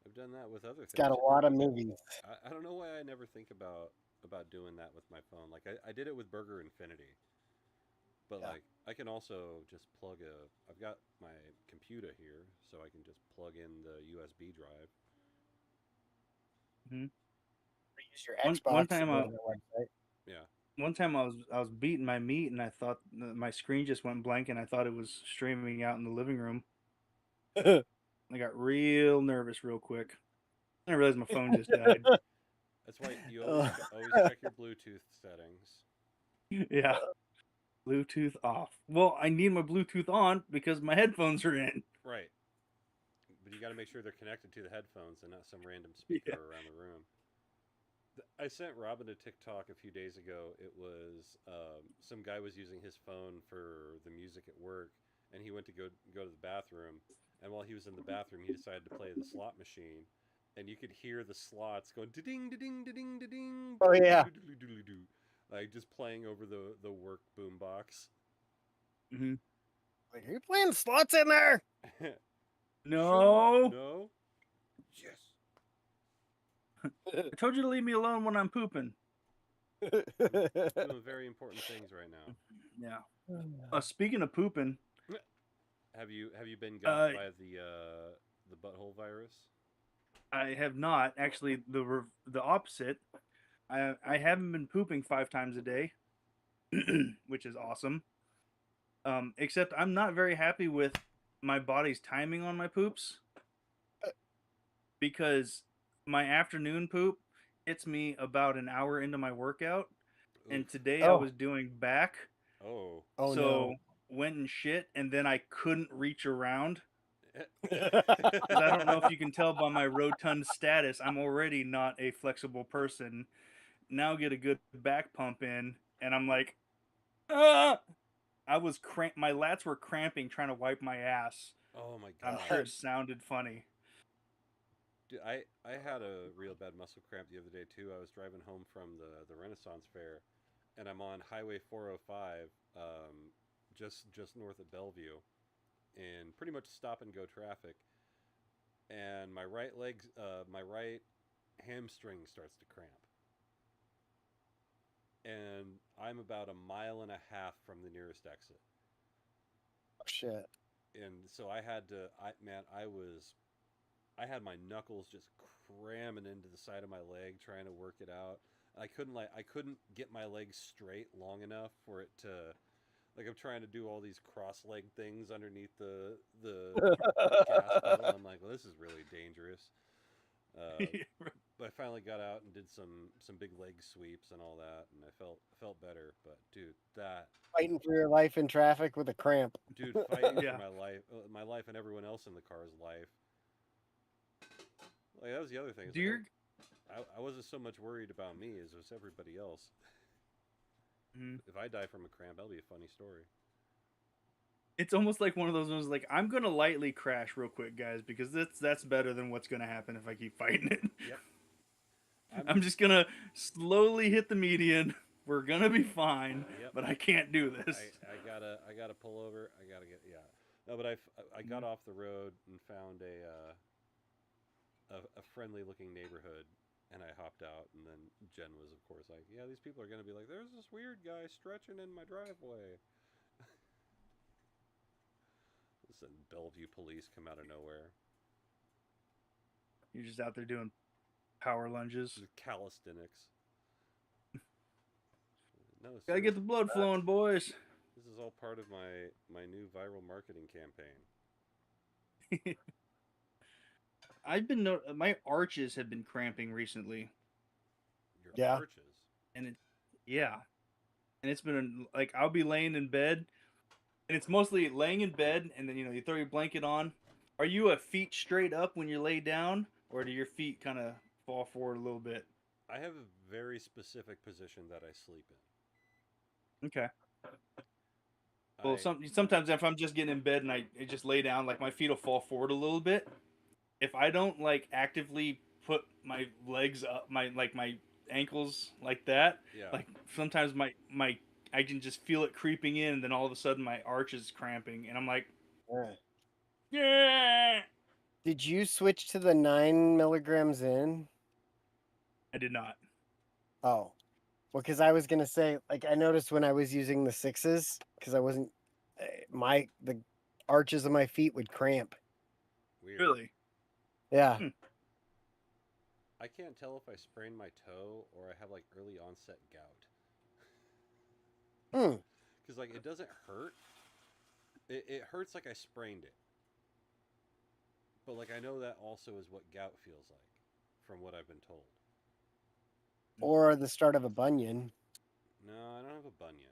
I've done that with other It's things. got a lot of movies. I don't know why I never think about doing that with my phone. Like I did it with Burger Infinity, but Yeah. like I can also just I've got my computer here, so I can just plug in the USB drive. Mm-hmm. Use your One Xbox time, and go to their website. Yeah. One time I was beating my meat and I thought my screen just went blank and I thought it was streaming out in the living room. I got real nervous real quick. I realized my phone just died. That's why you always check your Bluetooth settings. Yeah. Bluetooth off. Well, I need my Bluetooth on because my headphones are in. Right. But you got to make sure they're connected to the headphones and not some random speaker Yeah. around the room. I sent Robin a TikTok a few days ago. It was some guy was using his phone for the music at work, and he went to go to the bathroom. And while he was in the bathroom, he decided to play the slot machine, and you could hear the slots going ding ding ding ding. Oh, yeah. Like just playing over the work boombox. Hmm. Like, are you playing slots in there? No, No. Yes. I told you to leave me alone when I'm pooping. Doing very important things right now. Yeah. Speaking of pooping, Have you been got uh, by the butthole virus? I have not actually the opposite. I haven't been pooping 5 times a day, which is awesome. Except I'm not very happy with my body's timing on my poops because my afternoon poop hits me about an hour into my workout, and Oof. today I Oh. was doing back, Oh. Oh so went and shit, and then I couldn't reach around. no. Because I don't know if you can tell by my rotund status, I'm already not a flexible person. Now get a good back pump in, and I'm like, ah! I was my lats were cramping trying to wipe my ass. Oh my I'm god. sure it sounded funny. Dude, I had a real bad muscle cramp the other day too. I was driving home from the Renaissance Fair, and I'm on Highway 405, just north of Bellevue, in pretty much stop and go traffic. And my right hamstring starts to cramp, and I'm about a mile and a half from the nearest exit. Shit. And so I had to, I had my knuckles just cramming into the side of my leg trying to work it out. I couldn't get my legs straight long enough for it to, like, I'm trying to do all these cross leg things underneath the gas pedal. I'm like, well, this is really dangerous. But I finally got out and did some big leg sweeps and all that, and I felt better. But dude, Fighting for your life in traffic with a cramp. fighting Yeah. for my life and everyone else in the car's life. Like, that was the other thing. It's Do like, your I wasn't so much worried about me as was everybody else. Mhm. If I die from a cramp, that'll be a funny story. It's almost like one of those ones like I'm gonna lightly crash real quick, guys, because that's better than what's gonna happen if I keep fighting it. Yep. I'm just gonna slowly hit the median. We're gonna be fine, Yep. but I can't do this. I gotta pull over. I gotta get, yeah. No, but I got off the road and found a friendly looking neighborhood, and I hopped out. And then Jen was, of course, like, yeah, these people are gonna be like, there's this weird guy stretching in my driveway. Listen, Bellevue police come out of nowhere. You're just out there doing power lunges. This is calisthenics. No, Gotta sir. get the blood flowing, boys. This is all part of my new viral marketing campaign. I've been my arches have been cramping recently, Your Yeah. arches. and it's been like I'll be laying in bed, and it's mostly laying in bed, and then you throw your blanket on. Are you a feet straight up when you lay down, or do your feet kind of fall forward a little bit? I have a very specific position that I sleep in. Okay. Well, I sometimes if I'm just getting in bed and I just lay down, like my feet will fall forward a little bit. If I don't like actively put my legs up, my ankles like that, yeah. like sometimes my I can just feel it creeping in, and then all of a sudden my arch is cramping, and I'm like, Yeah. yeah. Did you switch to the 9 milligrams in? I did not. Oh, well, because I was gonna say, like, I noticed when I was using the 6s, because I wasn't, the arches of my feet would cramp. Weird. Really? Yeah. I can't tell if I sprained my toe or I have like early onset gout. Hmm. Because like it doesn't hurt. It hurts like I sprained it. But like I know that also is what gout feels like, from what I've been told. Or the start of a bunion. No, I don't have a bunion.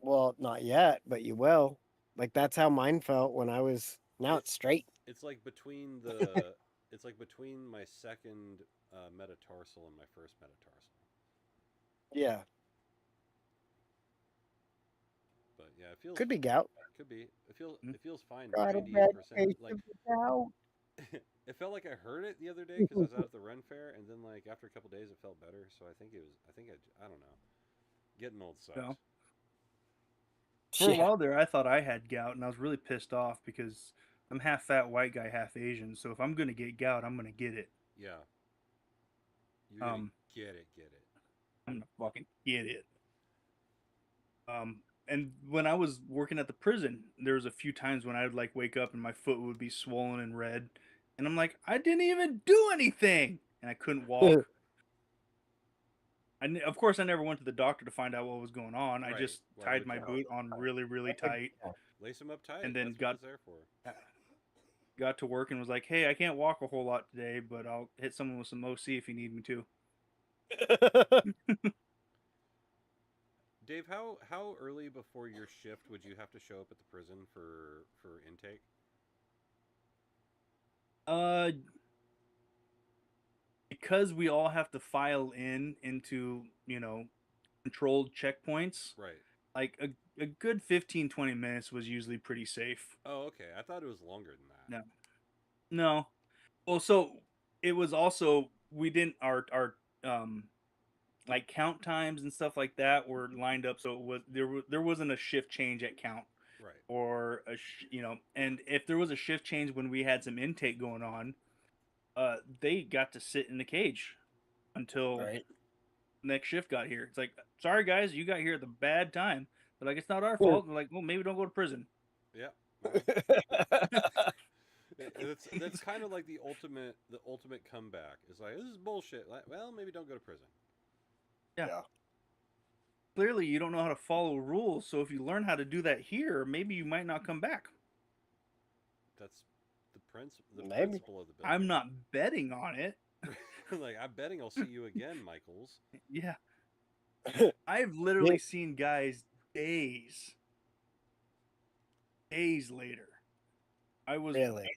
Well, not yet, but you will. Like, that's how mine felt when I was. Now it's straight. It's like between the. It's like between my second metatarsal and my first metatarsal. Yeah. But yeah, it feels. Could be gout. Could be. It feels fine. Got a 98%. bad case Like of gout. it felt like I heard it the other day because I was out at the Ren Fair, and then like after a couple days, it felt better. So I think it was. I don't know. Getting old sucks. No. For a Yeah. while there, I thought I had gout, and I was really pissed off because I'm half fat white guy, half Asian. So if I'm gonna get gout, I'm gonna get it. Yeah. You're gonna Um, get it, get it. I'm gonna fucking get it. And when I was working at the prison, there was a few times when I would like wake up and my foot would be swollen and red, and I'm like, I didn't even do anything, and I couldn't walk. Of course, I never went to the doctor to find out what was going on. I Right. just Why tied would my you? boot on really, really tight, Lace them up tight. and then That's what it's there for. got to work and was like, "Hey, I can't walk a whole lot today, but I'll hit someone with some OC if you need me to." Dave, how early before your shift would you have to show up at the prison for intake? Because we all have to file into controlled checkpoints. Right. Like a good 15, 20 minutes was usually pretty safe. Oh, okay. I thought it was longer than that. No. Well, so it was also we didn't our like count times and stuff like that were lined up, so it was there wasn't a shift change at count Right. or and if there was a shift change when we had some intake going on, they got to sit in the cage until Right. next shift got here. It's like, sorry guys, you got here at the bad time. They're like, it's not our fault. They're like, well, maybe don't go to prison. Yeah. That's kind of like the ultimate comeback. It's like, this is bullshit. Like, well, maybe don't go to prison. Yeah. Clearly, you don't know how to follow rules. So if you learn how to do that here, maybe you might not come back. That's the Maybe. principle of the business. I'm not betting on it. Like, I'm betting I'll see you again, Michaels. Yeah. I've literally seen guys days later. I was Really?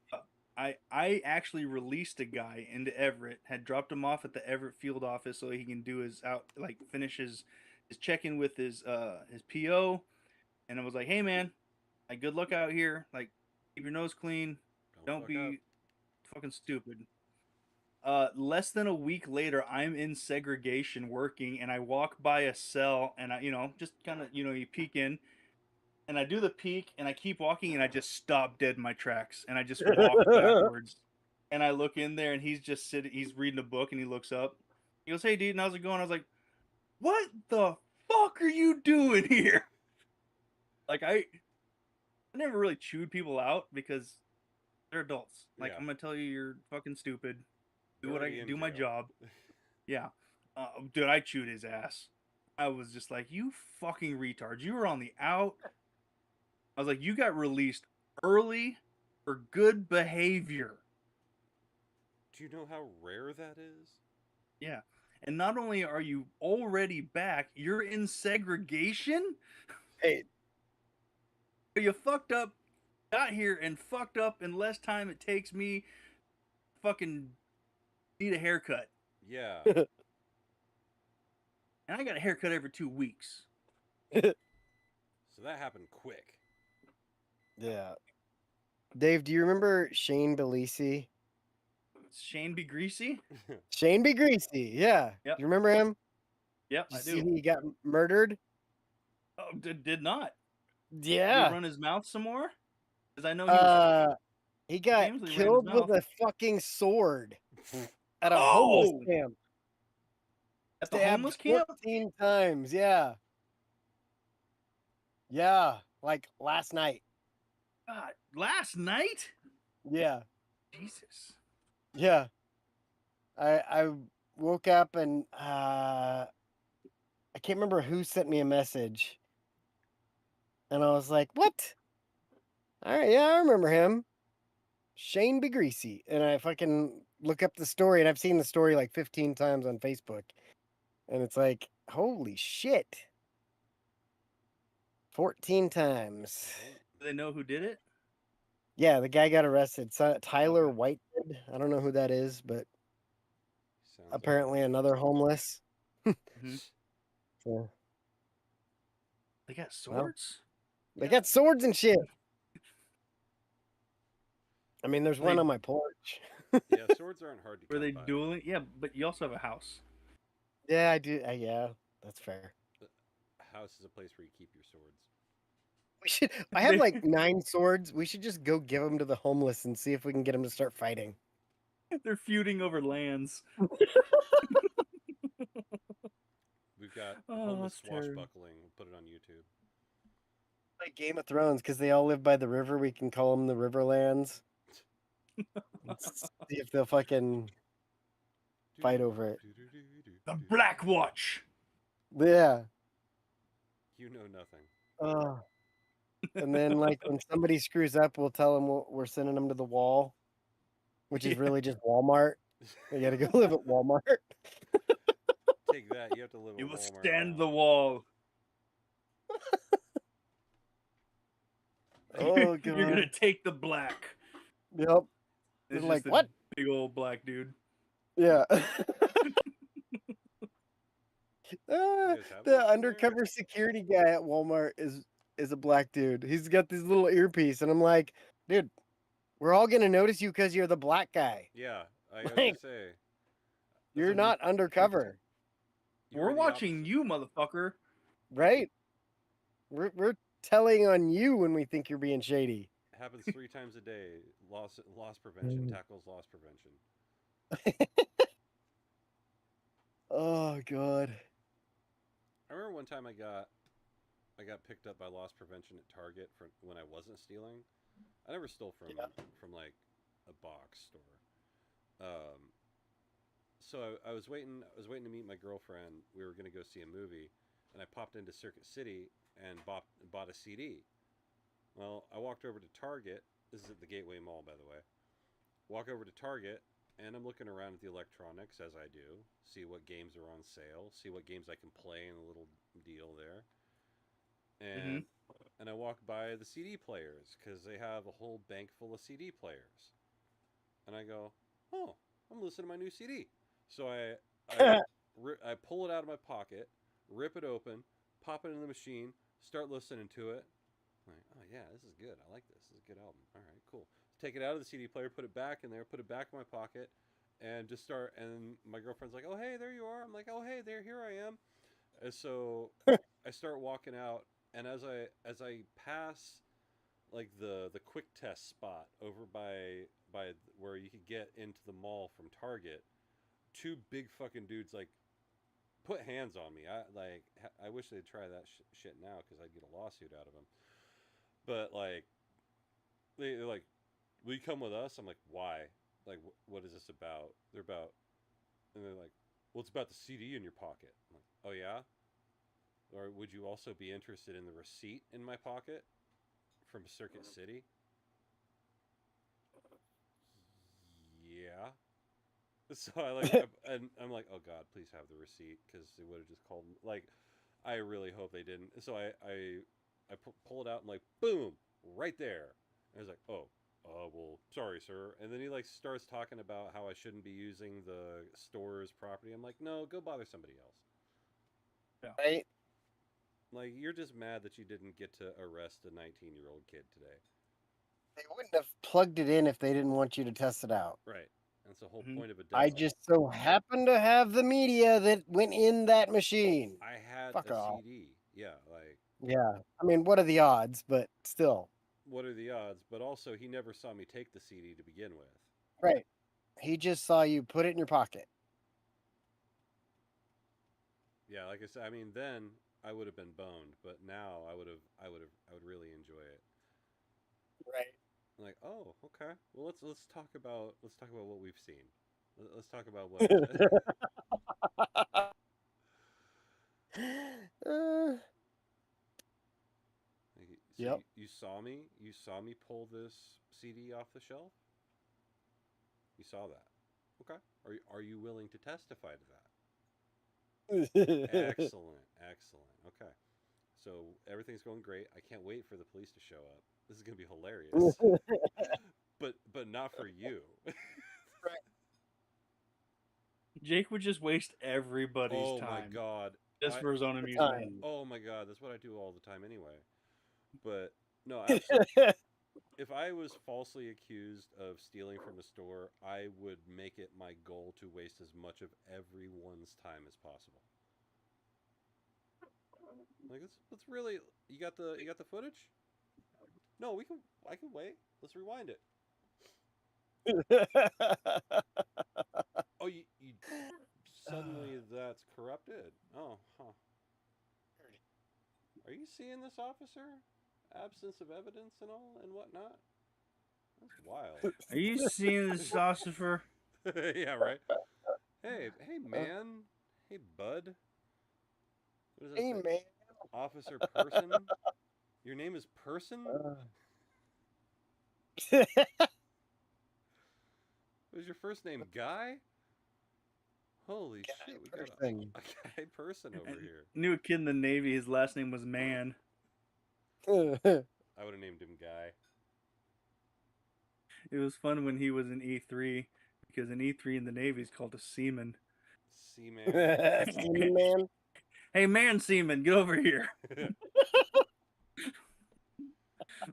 I actually released a guy into Everett, had dropped him off at the Everett field office so he can do his finish his check-in with his PO, and I was like, hey man, like good luck out here, like keep your nose clean, don't be fucking stupid. Less than a week later, I'm in segregation working, and I walk by a cell, and I just kind of you peek in. And I do the peek, and I keep walking, and I just stop dead in my tracks, and I just walk backwards. And I look in there, and he's just sitting. He's reading a book, and he looks up. He goes, "Hey, dude, how's it going?" I was like, "What the fuck are you doing here?" Like I never really chewed people out because they're adults. Like, I'm gonna tell you, you're fucking stupid. Do my job. Yeah, dude, I chewed his ass. I was just like, you fucking retard. You were on the out. I was like, you got released early for good behavior. Do you know how rare that is? Yeah. And not only are you already back, you're in segregation. Hey. You fucked up, got here and fucked up in less time it takes me fucking need a haircut. Yeah. And I got a haircut every 2 weeks. So that happened quick. Yeah. Dave, do you remember Shane Belisi? Shane Be Greasy? Shane Be Greasy, yeah. Yep. Do you remember him? Yep, Did I you see do. he got murdered? Oh, did not. Yeah. Did he run his mouth some more? Because I know he was he got famously ran his killed with mouth. a fucking sword at a Oh! homeless camp. At the Stabbed homeless camp? 14 times, yeah. Yeah, like last night. God, last night? Yeah. Jesus. Yeah. I woke up and I can't remember who sent me a message. And I was like, what? All right, yeah, I remember him. Shane Be Greasy. And I fucking look up the story, and I've seen the story like 15 times on Facebook. And it's like, holy shit. 14 times. Do they know who did it? Yeah, the guy got arrested. Tyler Okay. Whitehead. I don't know who that is, but Sounds apparently another homeless. Mm-hmm. So, They got swords? they got swords and shit. I mean, there's one They- on my porch. Yeah, swords aren't hard to Were come they by. dueling? Yeah, but you also have a house. Yeah, I do. Yeah, that's fair. A house is a place where you keep your swords. We should. I have They- like 9 swords. We should just go give them to the homeless and see if we can get them to start fighting. They're feuding over lands. We've got Oh, homeless that's terrible. swashbuckling. We'll put it on YouTube. Like Game of Thrones, because they all live by the river. We can call them the Riverlands. Let's see if they'll fucking fight over it. The Black Watch. Yeah. You know nothing. And then, like, when somebody screws up, we'll tell them we're sending them to the wall, which is Yeah. really just Walmart. They got to go live at Walmart. Take that. You have to live You at will Walmart stand now. the wall. Oh, You're gonna God. take the black. Yep. It's They're like, just a what? big old black dude. Yeah. You guys have The those in there? undercover security guy at Walmart is a black dude. He's got this little earpiece, and I'm like, dude, we're all gonna notice you because you're the black guy. Yeah, I was Like, gonna say. You're That's not undercover, you We're were the watching opposite. you, motherfucker. right? We're telling on you when we think you're being shady. Happens 3 times a day. Loss prevention Mm. tackles loss prevention. Oh, God. I remember one time I got picked up by loss prevention at Target for when I wasn't stealing. I never stole from like a box store. So I was waiting to meet my girlfriend. We were gonna go see a movie, and I popped into Circuit City and bought a CD. Well, I walked over to Target. This is at the Gateway Mall, by the way. Walk over to Target, and I'm looking around at the electronics as I do, see what games are on sale, see what games I can play in a little deal there. And I walk by the CD players because they have a whole bank full of CD players. And I go, oh, I'm listening to my new CD. So I pull it out of my pocket, rip it open, pop it in the machine, start listening to it. I'm like, oh yeah, this is good. I like this. This is a good album. All right, cool. Take it out of the CD player, put it back in there, put it back in my pocket, and just start. And my girlfriend's like, oh hey, there you are. I'm like, oh hey, here I am. And so I start walking out, and as I pass like the quick test spot over by where you could get into the mall from Target, 2 big fucking dudes like put hands on me. I wish they'd try that shit now because I'd get a lawsuit out of them. But like they're like, will you come with us? I'm like, why? Like, what is this about? And they're like, well, it's about the CD in your pocket. I'm like, oh yeah. Or would you also be interested in the receipt in my pocket from Circuit City? Yeah. So I'm like, oh god, please have the receipt because they would have just called. Like, I really hope they didn't. So I pull it out and like, boom, right there. And I was like, oh, well, sorry, sir. And then he like starts talking about how I shouldn't be using the store's property. I'm like, no, go bother somebody else. Yeah. Right? Like, you're just mad that you didn't get to arrest a 19-year-old kid today. They wouldn't have plugged it in if they didn't want you to test it out. Right. That's the whole point of a I demo. just so happen to have the media that went in that machine. I had Fuck a off. CD. Yeah, like, Yeah. I mean, what are the odds? But still. what are the odds? But also, he never saw me take the CD to begin with. Right. He just saw you put it in your pocket. Yeah, like I said, I mean, then I would have been boned, but now I would really enjoy it. Right. Like, oh, okay. Well, let's talk about what we've seen. Let's talk about what. So Yep. you saw me pull this CD off the shelf. You saw that. Okay. Are you willing to testify to that? Excellent. Okay. So everything's going great. I can't wait for the police to show up. This is gonna be hilarious. but not for you. Jake would just waste everybody's time. Oh my god. Just for his own amusement. Oh my god, that's what I do all the time anyway. But no, absolutely. If I was falsely accused of stealing from a store, I would make it my goal to waste as much of everyone's time as possible. Like, let's really. You got the footage? No, we can. I can wait. Let's rewind it. Oh, you suddenly that's corrupted. Oh, huh. Are you seeing this, officer? Absence of evidence and all and whatnot. That's wild. Are you seeing this, Ossifer? Yeah, right. Hey, man. Hey, bud. What does that Hey, say? man. Officer Person. Your name is Person. Was your first name Guy? Holy shit, we got Person. a guy person over I here. knew a kid in the Navy. His last name was Man. I would have named him Guy. It was fun when he was in E3 because in E3 in the Navy is called a seaman. Seaman. Seaman man. Hey, Man Seaman, get over here.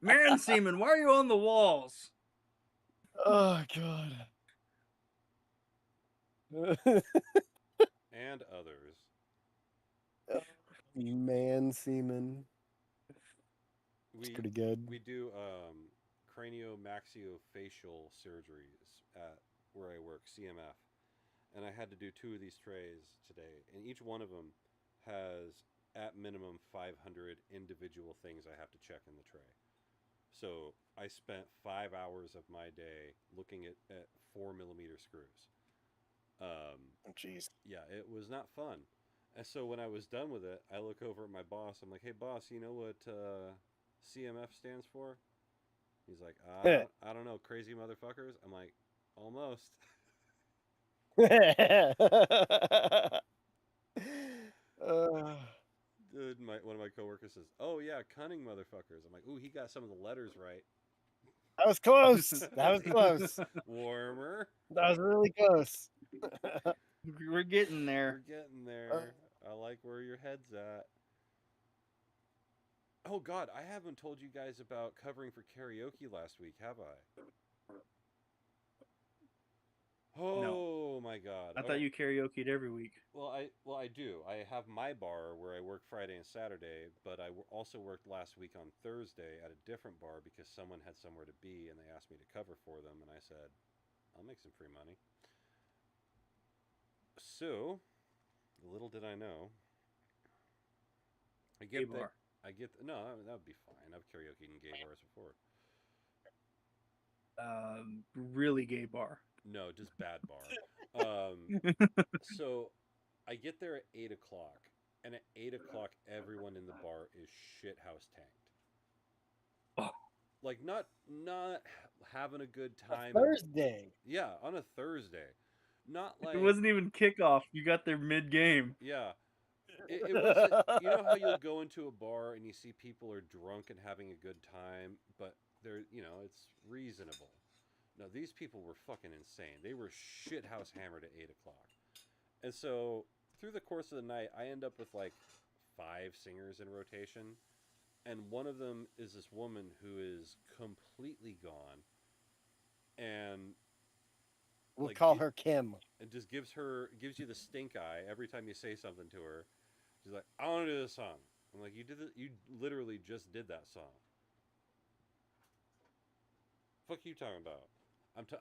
Man Seaman, why are you on the walls? Oh God. And others. Man, seaman. It's We pretty good. we do craniomaxillofacial surgeries at where I work, CMF. And I had to do 2 of these trays today, and each one of them has at minimum 500 individual things I have to check in the tray. So I spent 5 hours of my day looking at 4 millimeter screws. Oh, jeez. Yeah, it was not fun. And so when I was done with it, I look over at my boss. I'm like, "Hey, boss, you know what CMF stands for?" He's like, I don't know, crazy motherfuckers." I'm like, "Almost." One of my coworkers says, "Oh yeah, cunning motherfuckers." I'm like, "Ooh, he got some of the letters right." That was close. That was close. Warmer. That was really close. We're getting We're there. getting there. I like where your head's at. Oh God, I haven't told you guys about covering for karaoke last week, have I? Oh my God! I thought you karaoke'd every week. Well, I do. I have my bar where I work Friday and Saturday, but I also worked last week on Thursday at a different bar because someone had somewhere to be and they asked me to cover for them, and I said, "I'll make some free money." So, little did I know, I Gay get bar. no, that would be fine. I've karaoke in gay bars before. Really gay bar. No, just bad bar. So I get there at 8 o'clock, and at 8 o'clock, everyone in the bar is shithouse tanked. Oh. Like not having a good time. Thursday. Yeah, on a Thursday. Not like It wasn't even kickoff. You got there mid game. Yeah. It wasn't. You know how you'll go into a bar and you see people are drunk and having a good time, but it's reasonable. No, these people were fucking insane. They were shithouse hammered at 8 o'clock. And so through the course of the night, I end up with like 5 singers in rotation, and one of them is this woman who is completely gone, and We'll like call her Kim. and just gives you the stink eye every time you say something to her. She's like, "I want to do this song." I'm like, you literally just did that song. Fuck you talking about?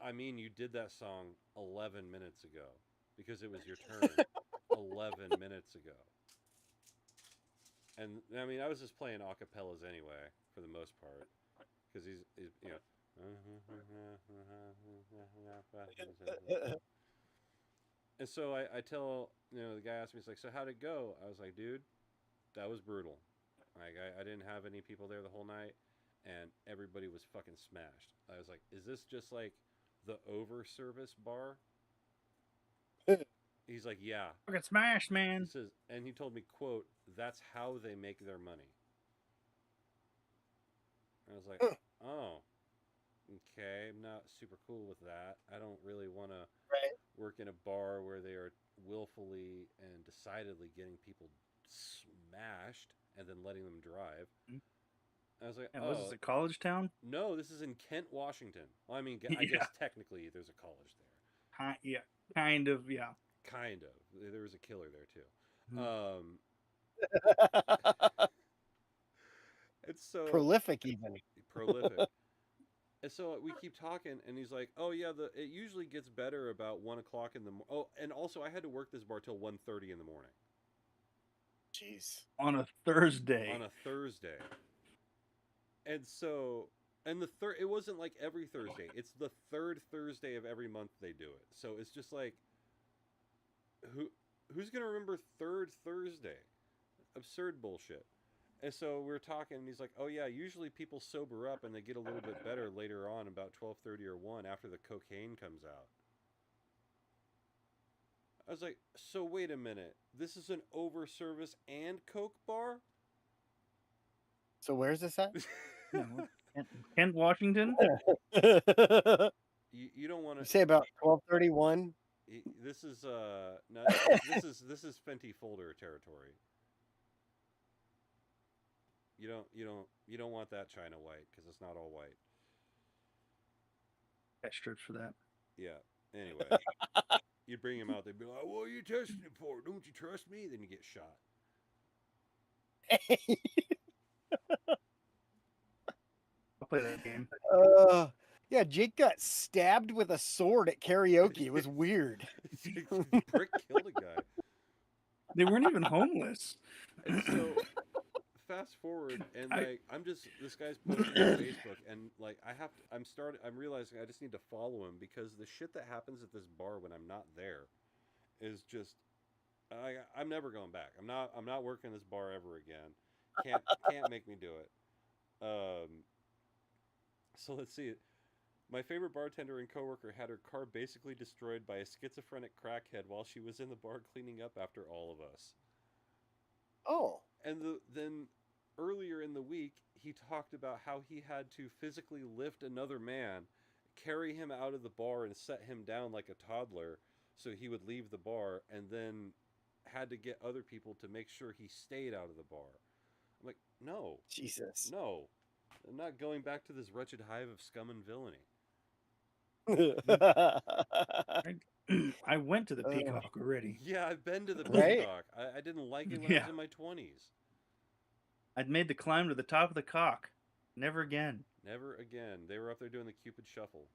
I mean, you did that song 11 minutes ago because it was your turn 11 minutes ago. And I mean, I was just playing acapellas anyway for the most part because he's And so I tell the guy asked me, he's like, "So how'd it go?" I was like, "Dude, that was brutal. Like I didn't have any people there the whole night, and everybody was fucking smashed." I was like, "Is this just like the over service bar?" He's like, "Yeah." Fucking smashed, He man. says, and he told me, "Quote, that's how they make their money." I was like, "Oh, okay. I'm not super cool with that. I don't really want to work in a bar where they are willfully and decidedly getting people smashed and then letting them drive." I was like, And "Oh, was this a college town? No, this is in Kent, Washington." Well, I mean, I guess technically there's a college there. Yeah, kind of. Yeah, kind of. There was a killer there too. Mm-hmm. It's so Prolific, even. prolific. And so we keep talking, and he's like, "Oh yeah, it usually gets better about 1 o'clock in the morning." Oh, and also I had to work this bar till 1:30 in the morning Jeez. On a Thursday. on a Thursday. And so, and the third, it wasn't like every Thursday. It's the third Thursday of every month they do it. So it's just like, who's gonna remember third Thursday? Absurd bullshit. And so we were talking, and he's like, "Oh yeah, usually people sober up and they get a little bit better later on, about 12:30 or 1 after the cocaine comes out." I was like, "So wait a minute, this is an over service and coke bar?" So where's this at? No, Kent, Washington. You don't want You to. say about 12:31. This is no, this is Fenty Folder territory. You don't want that China white because it's not all white. Got strips for that. Yeah. Anyway, you bring him out, they'd be like, "What are you testing it for? Don't you trust me?" Then you get shot. I'll play that game. Yeah, Jake got stabbed with a sword at karaoke. It was weird. Brick killed a guy. They weren't even homeless. And so fast forward, and like this guy's posting on Facebook, and like I'm realizing I just need to follow him because the shit that happens at this bar when I'm not there is just I'm never going back. I'm not working this bar ever again. Can't make me do it. So let's see. My favorite bartender and coworker had her car basically destroyed by a schizophrenic crackhead while she was in the bar cleaning up after all of us. Oh. And then earlier in the week, he talked about how he had to physically lift another man, carry him out of the bar, and set him down like a toddler so he would leave the bar, and then had to get other people to make sure he stayed out of the bar. I'm like, no. Jesus. No. I'm not going back to this wretched hive of scum and villainy. I went to the Peacock already. Yeah, I've been to the Right? Peacock. I didn't like it when I was in my 20s. I'd made the climb to the top of the cock. Never again. Never again. They were up there doing the Cupid Shuffle.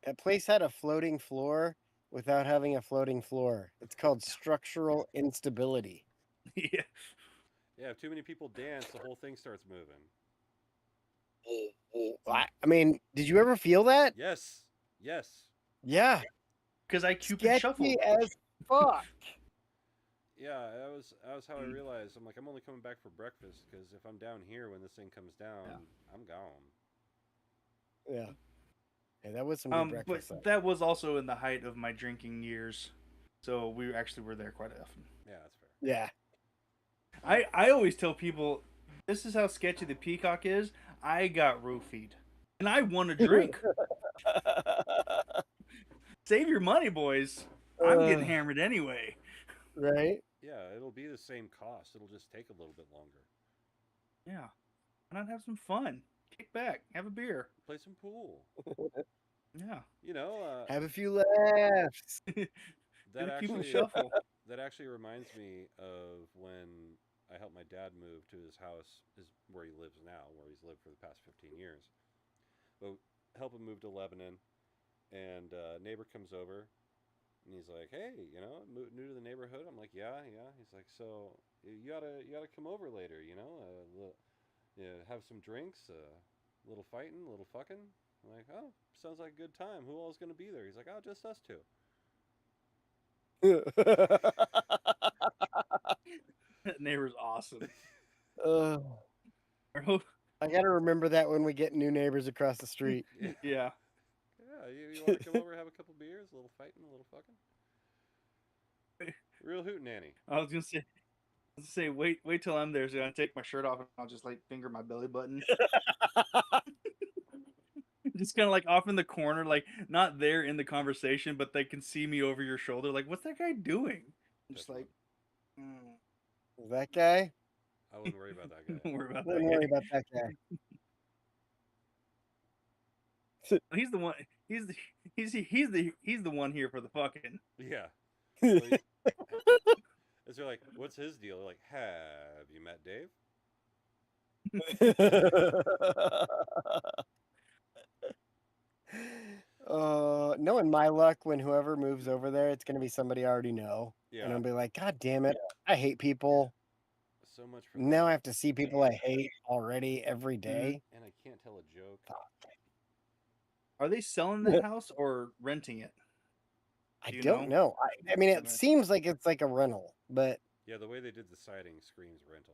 That place had a floating floor without having a floating floor. It's called structural instability. Yeah. Yeah, if too many people dance, the whole thing starts moving. I mean, did you ever feel that? Yes. Yes. Yeah. Because I Cupid Sketchy shuffled. as fuck. Yeah, that was how I realized. I'm like, I'm only coming back for breakfast because if I'm down here when this thing comes down, I'm gone. Yeah. Yeah, that was some good breakfast. But that was also in the height of my drinking years, so we actually were there quite often. Yeah, that's fair. Yeah. I always tell people, this is how sketchy the Peacock is. I got roofied, and I want a drink. Save your money, boys. I'm getting hammered anyway. Right? Yeah, it'll be the same cost. It'll just take a little bit longer. Yeah. Why not have some fun? Kick back, have a beer. Play some pool. Yeah. You know, have a few laughs. That actually reminds me of when I helped my dad move to his house, where he lives now, where he's lived for the past 15 years. But help him move to Lebanon, and a neighbor comes over, and he's like, "Hey, new to the neighborhood?" I'm like, "Yeah." He's like, "So you oughta come over later, have some drinks, a little fighting, a little fucking." I'm like, "Oh, sounds like a good time. Who all's gonna be there?" He's like, "Oh, just us two." That neighbor's awesome. I gotta remember that when we get new neighbors across the street. Yeah. Yeah. Yeah, you want to come over, have a couple beers, a little fighting, a little fucking? Real hootenanny. I was gonna say, wait till I'm there. So I'm gonna take my shirt off and I'll just like finger my belly button. Just kind of like off in the corner, like not there in the conversation, but they can see me over your shoulder. Like, what's that guy doing? I'm just like, that guy? I wouldn't worry about that guy. Don't worry about Wouldn't worry about that guy. He's the one. He's the one here for the fucking. Yeah. Is they're like, what's his deal? They're like, have you met Dave? Knowing my luck, when whoever moves over there, it's gonna be somebody I already know, and Yeah, I'll be like, God damn it, I hate people. so much for Now I that. have to see people I hate already every day. And I can't tell a joke. Are they selling that house or renting it? I Do you don't know? know. I mean, it Okay. seems like it's like a rental, but Yeah, the way they did the siding screams rental.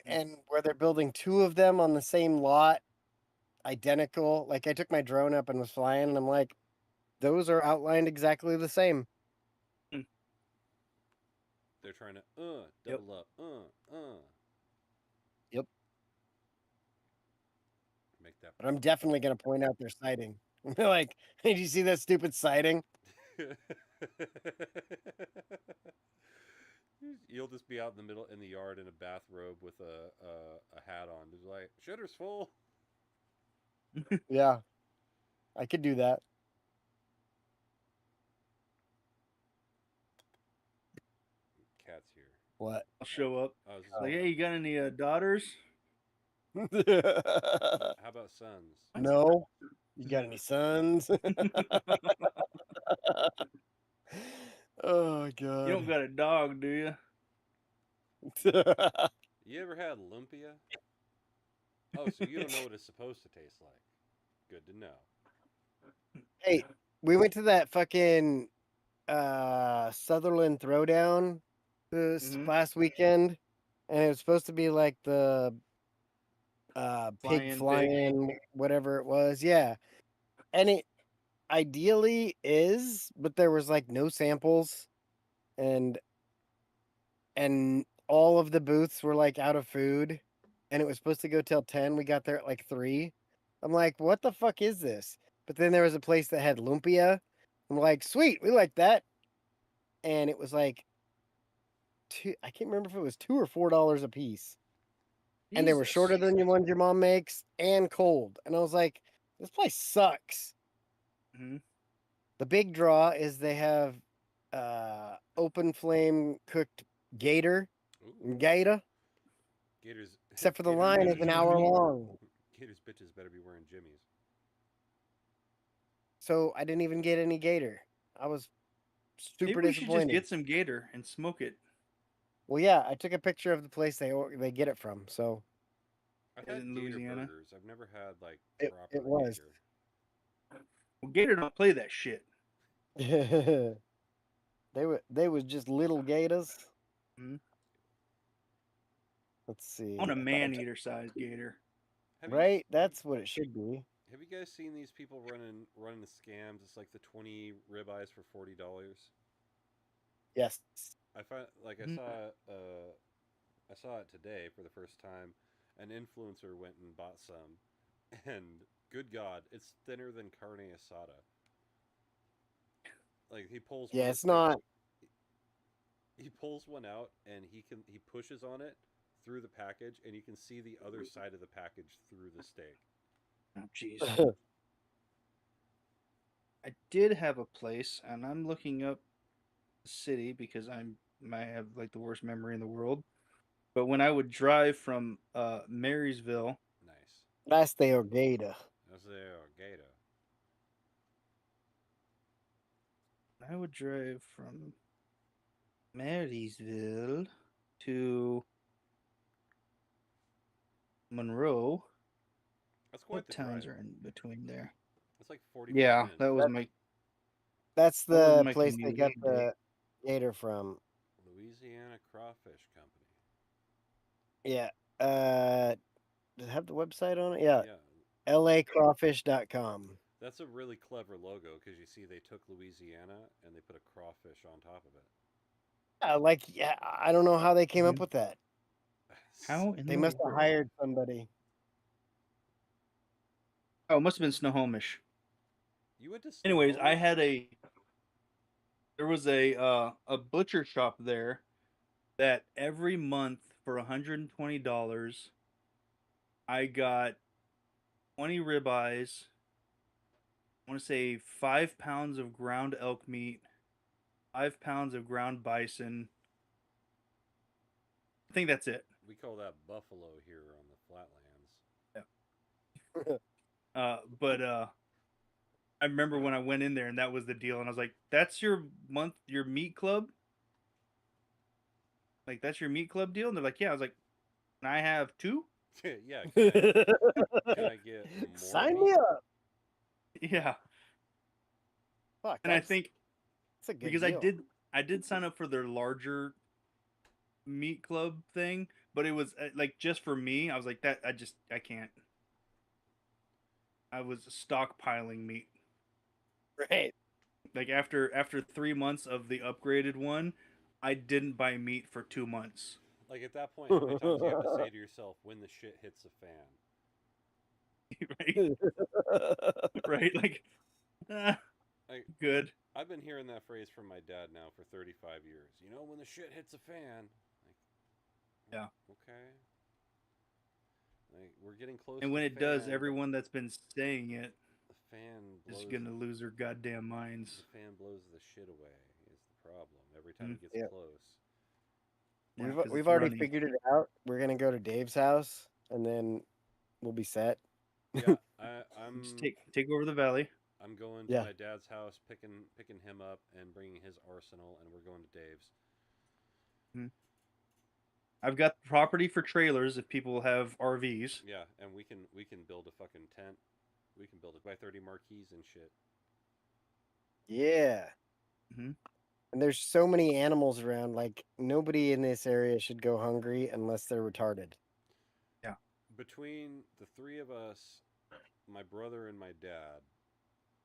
and where they're building two of them on the same lot, identical. Like I took my drone up and was flying, and I'm like, those are outlined exactly the same. They're trying to Yep. double up, Yep. make that. But I'm definitely gonna point out their siding. Like, did you see that stupid siding? You'll just be out in the middle in the yard in a bathrobe with a hat on. Just like shitter's full. Yeah, I could do that. Cat's here. What? I'll show up. I was just Like, like, hey, you got any daughters? how about sons? No. You got any sons? Oh You don't god. got a dog, do you? You ever had lumpia? Oh, so you don't know what it's supposed to taste like. Good to know. Hey, we went to that fucking Sutherland Throwdown this Mhm. last weekend, and it was supposed to be like the pig Flying pig. flying, whatever it was. Yeah. And it ideally is, but there was like no samples, and all of the booths were like out of food, and it was supposed to go till 10. We got there at like 3. I'm like, what the fuck is this? But then there was a place that had lumpia. I'm like, sweet, we like that. And it was like I can't remember if it was $2 or $4 a piece. And they were Jesus. shorter than the ones your mom makes and cold. And I was like, this place sucks. Mhm. The big draw is they have open flame cooked gator. Ooh. Gator. Gators. Except for the Gator line is bitches an better hour be- long. Gators bitches better be wearing jimmies. So I didn't even get any gator. I was Maybe super we should just disappointed. get some gator and smoke it. Well, yeah, I took a picture of the place they get it from. So I've Is it had in gator Louisiana? burgers. I've never had like it proper was. gator. Well, gator don't play that shit. they was just little gators. Mhm. Let's see. I want a I thought I man took- eater sized gator. right? That's what it should be. Have you guys seen these people running the scams? It's like the 20 ribeyes for $40. Yes. I find like Mhm. I saw it today for the first time. An influencer went and bought some, and good God, it's thinner than carne asada. Like he pulls. Yeah, one, it's like, not. He pulls one out and he pushes on it through the package, and you can see the other side of the package through the steak. Oh, jeez. I did have a place, and I'm looking up the city because I have like the worst memory in the world. But when I would drive from Marysville, Nice. That's the gator. That's the gator. I would drive from Marysville to Monroe. That's quite What the towns drive. are in between there? It's like 45 Yeah, minutes. that was my That's That was the my place they got commute. the gator from. Louisiana Crawfish Company. Yeah. Does it have the website on it? Yeah. Yeah, lacrawfish.com. that's a really clever logo because you see they took Louisiana and they put a crawfish on top of it. Yeah, I don't know how they came up Mhm. with that. How in They the must have world? hired somebody. Oh, it must have been Snohomish. You went to Anyways, I Snohomish? had there was a butcher shop there that every month for $120 I got 20 ribeyes. I want to say 5 pounds of ground elk meat, 5 pounds of ground bison. I think that's it. We call that buffalo here on the flatlands. But I remember when I went in there and that was the deal, and I was like, "That's your meat club? Like that's your meat club deal?" And they're like, "Yeah." I was like, "Can I have two?" Yeah, can I get more Sign meat? me up. Yeah, Fuck, and I that's think a good because deal. I did sign up for their larger meat club thing, but it was like just for me. I was like that. I can't. I was stockpiling meat. Right. Like after 3 months of the upgraded one, I didn't buy meat for 2 months. Like at that point, how many times do you have to say to yourself, "When the shit hits the fan"? Right, right. Like, ah, I, good. I've been hearing that phrase from my dad now for 35 years. You know, when the shit hits the fan. Like, Yeah. okay. Like we're getting close. And to when the it does, fan, but everyone that's been saying it the fan is blows. gonna lose their goddamn minds. The fan blows the shit away. Is the problem every time Mm. it gets Yep. close? Yeah, We've 'cause we've it's already runny. figured it out. We're gonna go to Dave's house, and then we'll be set. Yeah, Just take over the valley. I'm going to Yeah. my dad's house, picking him up and bringing his arsenal, and we're going to Dave's. Mhm. I've got property for trailers if people have RVs. Yeah, and we can build a fucking tent. We can build a by 30 marquees and shit. Yeah. Mhm. And there's so many animals around. Like nobody in this area should go hungry unless they're retarded. Yeah. Between the three of us, my brother and my dad,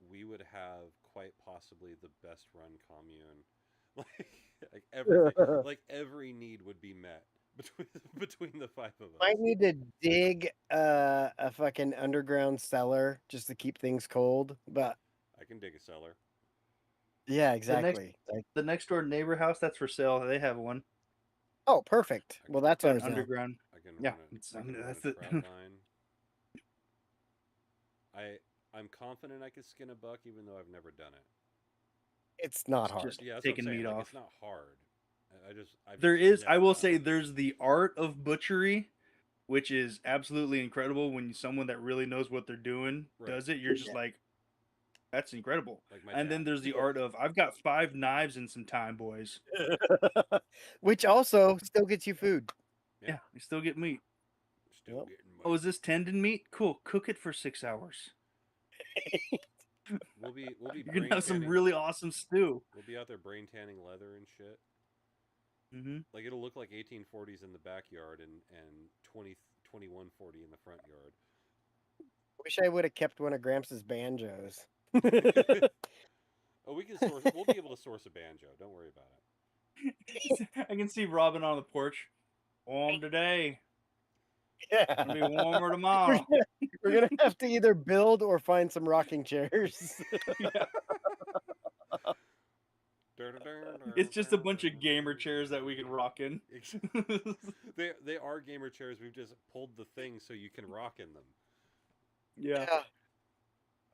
we would have quite possibly the best run commune. Like everything, like every need would be met between the five of us. Might need to dig a fucking underground cellar just to keep things cold. But I can dig a cellar. yeah, The next exactly. Like, the next door neighbor house that's for sale. They have one. oh, perfect. Well, that's Got an ours now. underground. I can Yeah, run it. it's I can run that's a it. trout line. I'm confident I could skin a buck, even though I've never done it. It's not It's hard. just Yeah, that's taking what I'm saying. meat Like off. it's not hard. I've There just is, I never will done say, it. there's the art of butchery, which is absolutely incredible. When someone that really knows what they're doing Right. does it, you're just like, that's incredible. Like my And dad. then there's the art of, I've got 5 knives and some time, boys. Which also still gets you food. Yeah. Yeah, you still get meat. Still Yep. getting Oh, my. is this tendon meat? Cool. Cook it for 6 hours. We'll be You're gonna brain have some tanning. really awesome stew. We'll be out there brain tanning leather and shit. Mm-hmm. Like it'll look like 1840s in the backyard and 2140 in the front yard. Wish I would have kept one of Gramps' banjos. Oh, we can source. We'll be able to source a banjo. Don't worry about it. I can see Robin on the porch. Warm today. Yeah. It'll be warmer We're tomorrow. gonna, we're gonna have to either build or find some rocking chairs. Yeah. It's just a bunch of gamer chairs that we can rock in. They are gamer chairs. We've just pulled the thing so you can rock in them. Yeah.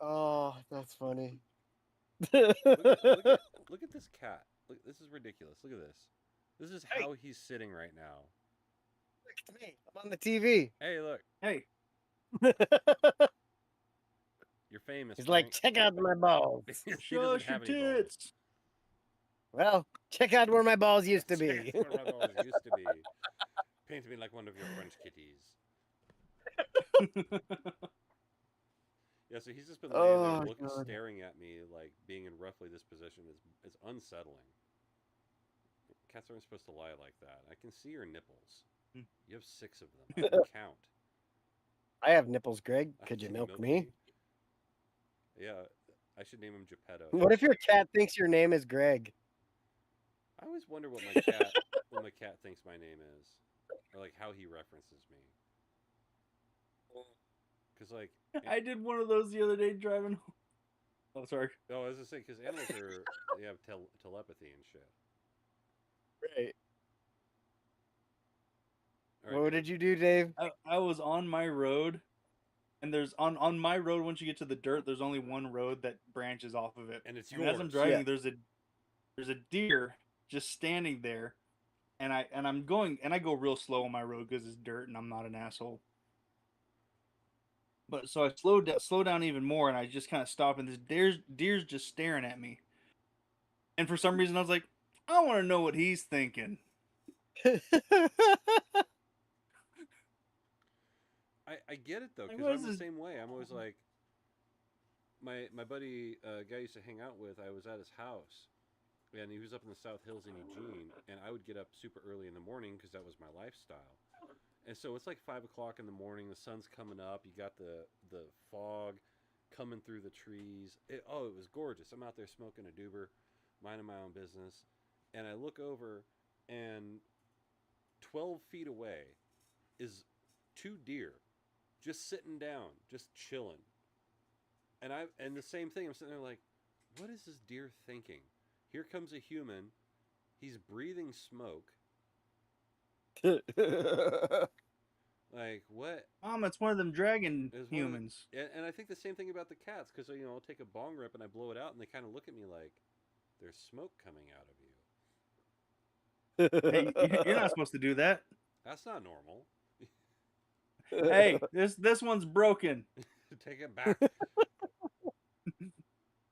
Oh, that's funny. Look at this cat. Look, this is ridiculous. Look at this. This is Hey. how he's sitting right now. Look, it's me. I'm on the TV. Hey, look, Hey. you're famous. He's like, Frank. check out my balls. He doesn't Shush your have any balls. tits. Well, check out where my balls used to Check be. where my balls used to be. Paint me like one of your French kitties. Yeah, so he's just been laying there God. staring at me, like being in roughly this position is unsettling. Cats aren't supposed to lie like that. I can see your nipples. You have 6 of them. I can count. I have nipples, Greg. Could you Can milk me? Yeah, I should name him Geppetto. What if your cat thinks your name is Greg? I always wonder what my cat thinks my name is, or like how he references me. Because like I did one of those the other day driving home. Oh, sorry. oh, I was gonna say because animals they have telepathy and shit. Right. All right, What Dave. did you do, Dave? I was on my road, and there's on my road, once you get to the dirt, there's only one road that branches off of it. And it's And as I'm yours. driving, Yeah. there's a deer just standing there, and I go real slow on my road because it's dirt and I'm not an asshole. But so I slow down even more, and I just kind of stop, and this deer's just staring at me. And for some reason, I was like, I want to know what he's thinking. I get it though, Like, because what I'm is the this? same way. I'm always like, my buddy, guy I used to hang out with. I was at his house, and he was up in the South Hills in Eugene, and I would get up super early in the morning because that was my lifestyle. And so it's like 5 o'clock in the morning. The sun's coming up. You got the fog coming through the trees. It was gorgeous. I'm out there smoking a doober, minding my own business, and I look over, and 12 feet away is two deer just sitting down, just chilling. And the same thing. I'm sitting there like, what is this deer thinking? Here comes a human. He's breathing smoke. Like what? It's one of them dragon Is one of the- humans. And I think the same thing about the cats, because I'll take a bong rip and I blow it out, and they kind of look at me like there's smoke coming out of you. Hey, you're not supposed to do that. That's not normal. Hey, this one's broken. Take it back.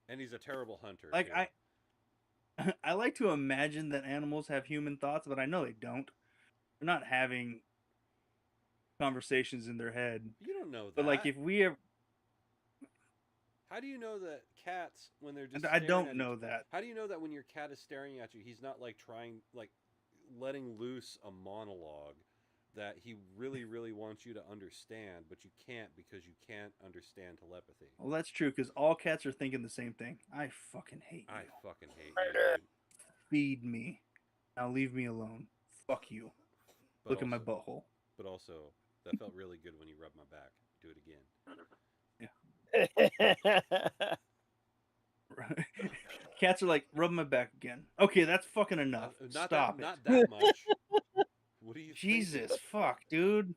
And he's a terrible hunter. Like too. I like to imagine that animals have human thoughts, but I know they don't. They're not having conversations in their head. You don't know that. But like if we ever, how do you know that cats, when they're just I staring don't at know each- that. How do you know that when your cat is staring at you, he's not like trying, like letting loose a monologue that he really, really wants you to understand, but you can't because you can't understand telepathy? Well, that's true because all cats are thinking the same thing. I fucking hate you. I fucking hate you, dude. Feed me. Now leave me alone. Fuck you. But Look at my also- butthole. But also, that felt really good when you rubbed my back. Do it again. Cats are like, rub my back again. Okay, that's fucking enough. Not Stop that, it. Not that much. What are you Jesus, thinking? fuck, dude.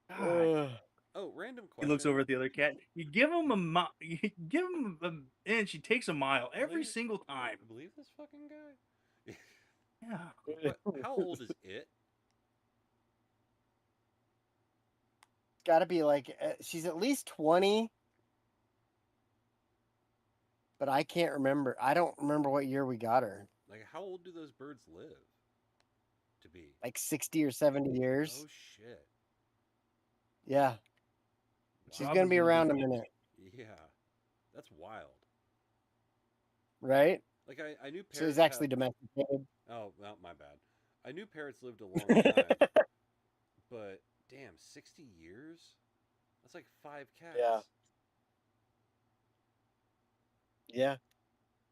God. Oh, random He question. looks over at the other cat. You give him you give him a inch, he takes a mile every Believe- single time. Believe this fucking guy? Yeah. But how old is it? Gotta be like she's at least 20, but I can't remember. I don't remember what year we got her. Like, how old do those birds live to be? Like 60 or 70 years. Oh shit! Yeah, she's Rob gonna is be gonna be around a pissed. minute, Yeah, that's wild. right? Like I knew parrots. So he's actually domesticated. Oh, well, my bad. I knew parrots lived a long time, but damn, 60 years? That's like 5 cats. Yeah. Yeah,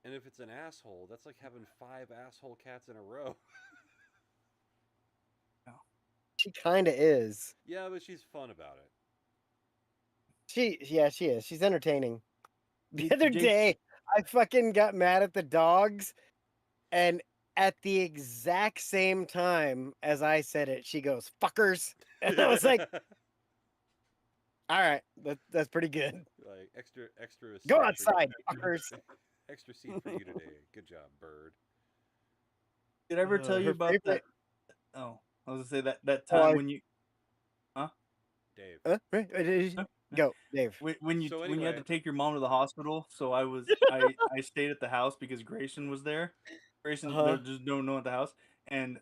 And if it's an asshole, that's like having 5 asshole cats in a row. she kind of is. Yeah, but she's fun about it. She is. She's entertaining. The Jake- other Jake- day, I fucking got mad at the dogs, and at the exact same time as I said it, she goes, "Fuckers," and I was like, "All right, that's pretty good. Like extra Go seat for outside, you- fuckers." Extra seat for you today. Good job, bird. Did I ever tell you Her about that? favorite- Oh, I was gonna say that Oh, time I- when you Dave. Go, Dave. when you So when you had anyway. to take your mom to the hospital. So I stayed at the house because Grayson was there. Grayson Uh-huh. there's no one at the house, and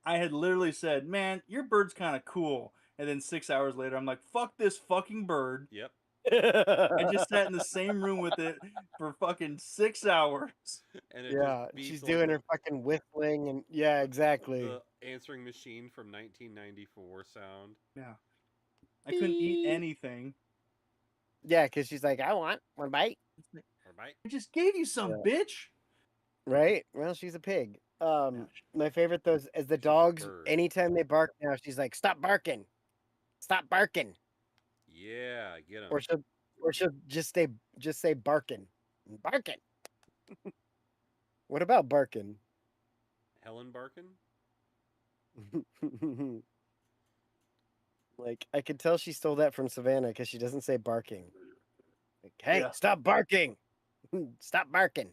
I had literally said, "Man, your bird's kind of cool." And then 6 hours later, I'm like, "Fuck this fucking bird." Yep. I just sat in the same room with it for fucking 6 hours. And it Yeah, just beeps she's like doing her fucking whistling, and yeah, exactly. the answering machine from 1994 sound. Yeah, I couldn't eat Beep. anything. Yeah, because she's like, "I want one bite," Or bite. I just gave you some, bitch. right? Well, she's a pig. Yeah. My favorite though is the She's a dogs. bird. Anytime they bark now, she's like, "Stop barking, stop barking," Yeah, get him. or she'll just say barking, barking. What about barking? Helen Barkin? Like I could tell she stole that from Savannah because she doesn't say barking. Like, hey, Yeah. stop barking! Stop barking!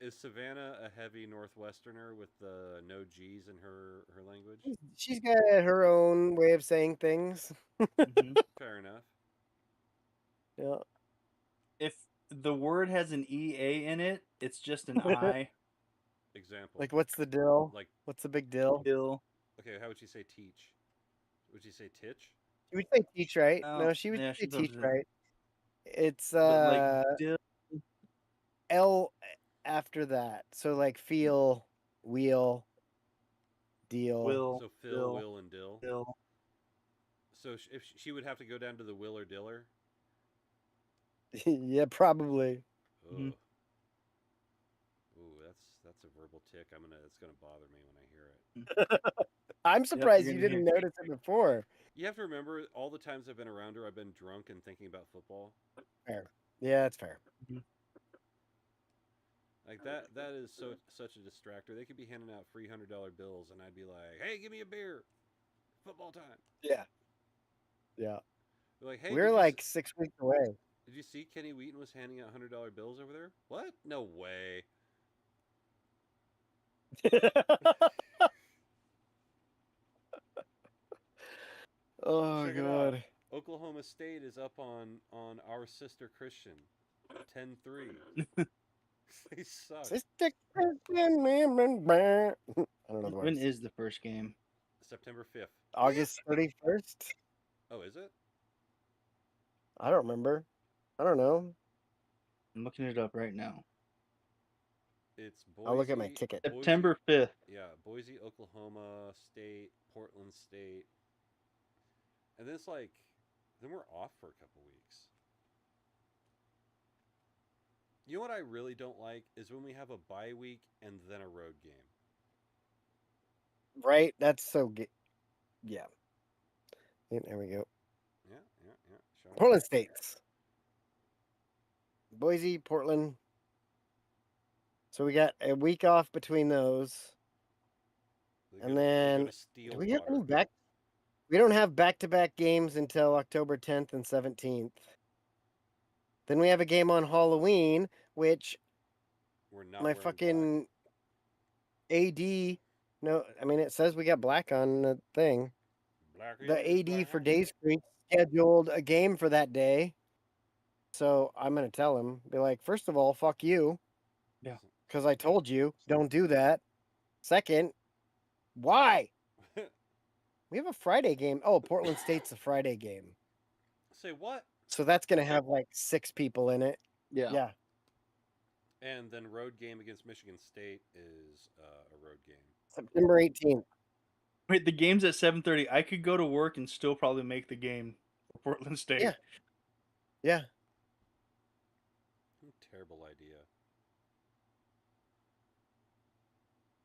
Is Savannah a heavy Northwesterner with the no G's in her language? She's got her own way of saying things. hmm Fair enough. Yeah. If the word has an EA in it, it's just an I. Example. Like, what's the deal? Like, What's the big deal? Bill. okay, how would you say teach? Would you say titch? She would say teach right. Oh, No, she would yeah, say she teach does it. right. It's But like Dill, L after that. So like feel, wheel, deal. Will, So Phil, Bill, Will, and Dill. Bill. So if she would have to go down to the Will or Diller. Yeah, probably. Ugh. Mhm. Ooh, that's a verbal tick. It's gonna bother me when I hear it. I'm surprised you're you gonna didn't hear- notice it before. You have to remember all the times I've been around her, I've been drunk and thinking about football. Fair. Yeah, that's fair. Like that is such a distractor. They could be handing out free $100 bills, and I'd be like, "Hey, give me a beer, football time." Yeah. Yeah. They're like, "Hey, We're like 6 weeks away. did you see Kenny Wheaton was handing out $100 bills over there? What? No way." Oh Check it out. god. Oklahoma State is up on our sister Christian, 10-3. They suck. Sister Christian, I don't know the When words. is the first game? September 5th. August 31st? Oh, is it? I don't remember. I don't know. I'm looking it up right now. It's Boise. I'll look at my ticket. September 5th. Yeah, Boise, Oklahoma State, Portland State. And then it's like, then we're off for a couple weeks. You know what I really don't like is when we have a bye week and then a road game. Right? That's so good. Yeah. There we go. Yeah. Show me. Portland States. Boise, Portland. So we got a week off between those. And then do we have any back? We don't have back-to-back games until October 10th and 17th. Then we have a game on Halloween, which We're not my wearing fucking AD. No, I mean it says we got black on the thing. black. The is AD for black. Days Creek scheduled a game for that day. So I'm gonna tell him, be like, first of all, fuck you. Yeah. Because I told you, don't do that. Second, why? We have a Friday game. Oh, Portland State's a Friday game. Say what? So that's gonna have like 6 people in it. Yeah. And then road game against Michigan State is a road game. September 18th. Wait, the game's at 7:30. I could go to work and still probably make the game for Portland State. Yeah. Yeah. Terrible idea.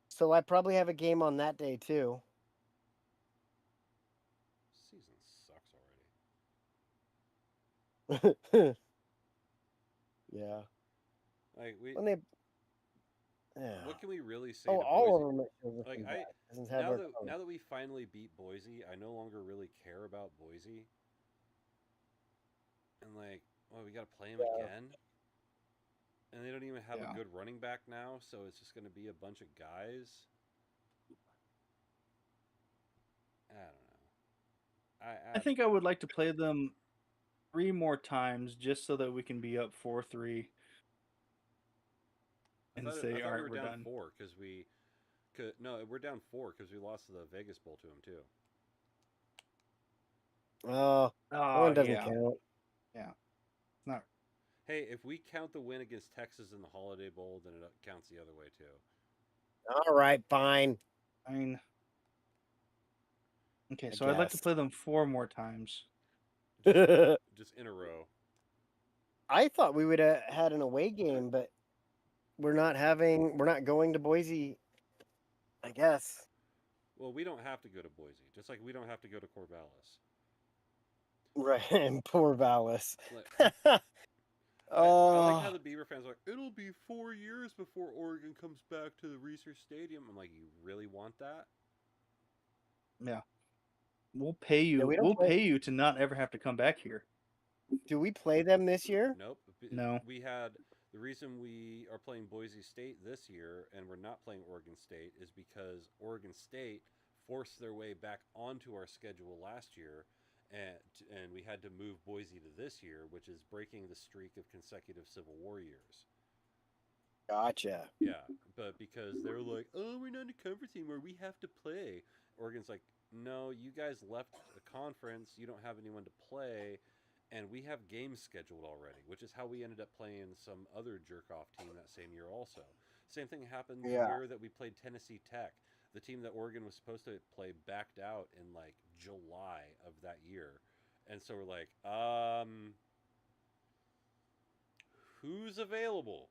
So I probably have a game on that day too. Season sucks already. Yeah. Like we. When they. Yeah. What can we really say? Oh, to all Boise? of them. Are Like now that we finally beat Boise, I no longer really care about Boise. And like, well, we got to play them again. And they don't even have a good running back now, so it's just going to be a bunch of guys. I don't know. I think I would like to play them 3 more times just so that we can be up 4-3. And say, all right, we're we're down done. 4 because we. No, we're down 4 because we lost the Vegas Bowl to them too. Oh, that one doesn't yeah. count. Yeah. Not. Hey, if we count the win against Texas in the Holiday Bowl, then it counts the other way too. All right, fine. Fine. Okay, I so I'd like to guess. play them 4 more times. Just in a row. I thought we would have had an away game, but we're not going to Boise, I guess. Well, we don't have to go to Boise, just like we don't have to go to Corvallis. Right, and poor Vallis. Like, I like how the Beaver fans are like, it'll be 4 years before Oregon comes back to the Research Stadium. I'm like, you really want that? Yeah. We'll pay you. Yeah, we'll pay you to not ever have to come back here. Do we play them this year? Nope. No. We had The reason we are playing Boise State this year and we're not playing Oregon State is because Oregon State forced their way back onto our schedule last year, and we had to move Boise to this year, which is breaking the streak of consecutive Civil War years. Gotcha. Yeah, but because they're like, oh, we're not in a conference anymore, we have to play. Oregon's like, no, you guys left a conference, you don't have anyone to play, and we have games scheduled already, which is how we ended up playing some other jerk off team that same year also. Same thing happened the Yeah. year that we played Tennessee Tech. The team that Oregon was supposed to play backed out in like July of that year. And so we're like, who's available?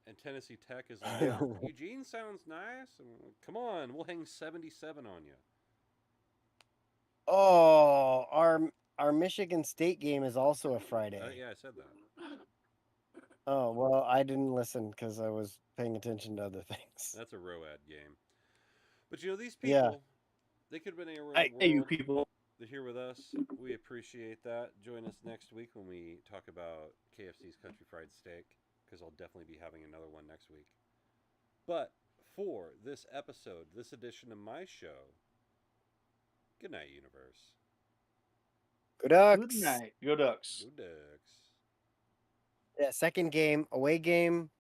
And Tennessee Tech is like, Yeah. Eugene sounds nice. And we're like, come on, we'll hang 77 on you. Oh, our Michigan State game is also a Friday. Yeah, I said that. Oh, well, I didn't listen because I was paying attention to other things. That's a ROAD game. But you know, these Yeah. people, they could have been anywhere in the Hey, you world. people. They're here with us. We appreciate that. Join us next week when we talk about KFC's Country Fried Steak, because I'll definitely be having another one next week. But for this episode, this edition of my show, good night, universe. Good Ducks. Good night. Go Ducks. Go Ducks. Yeah, second game, away game.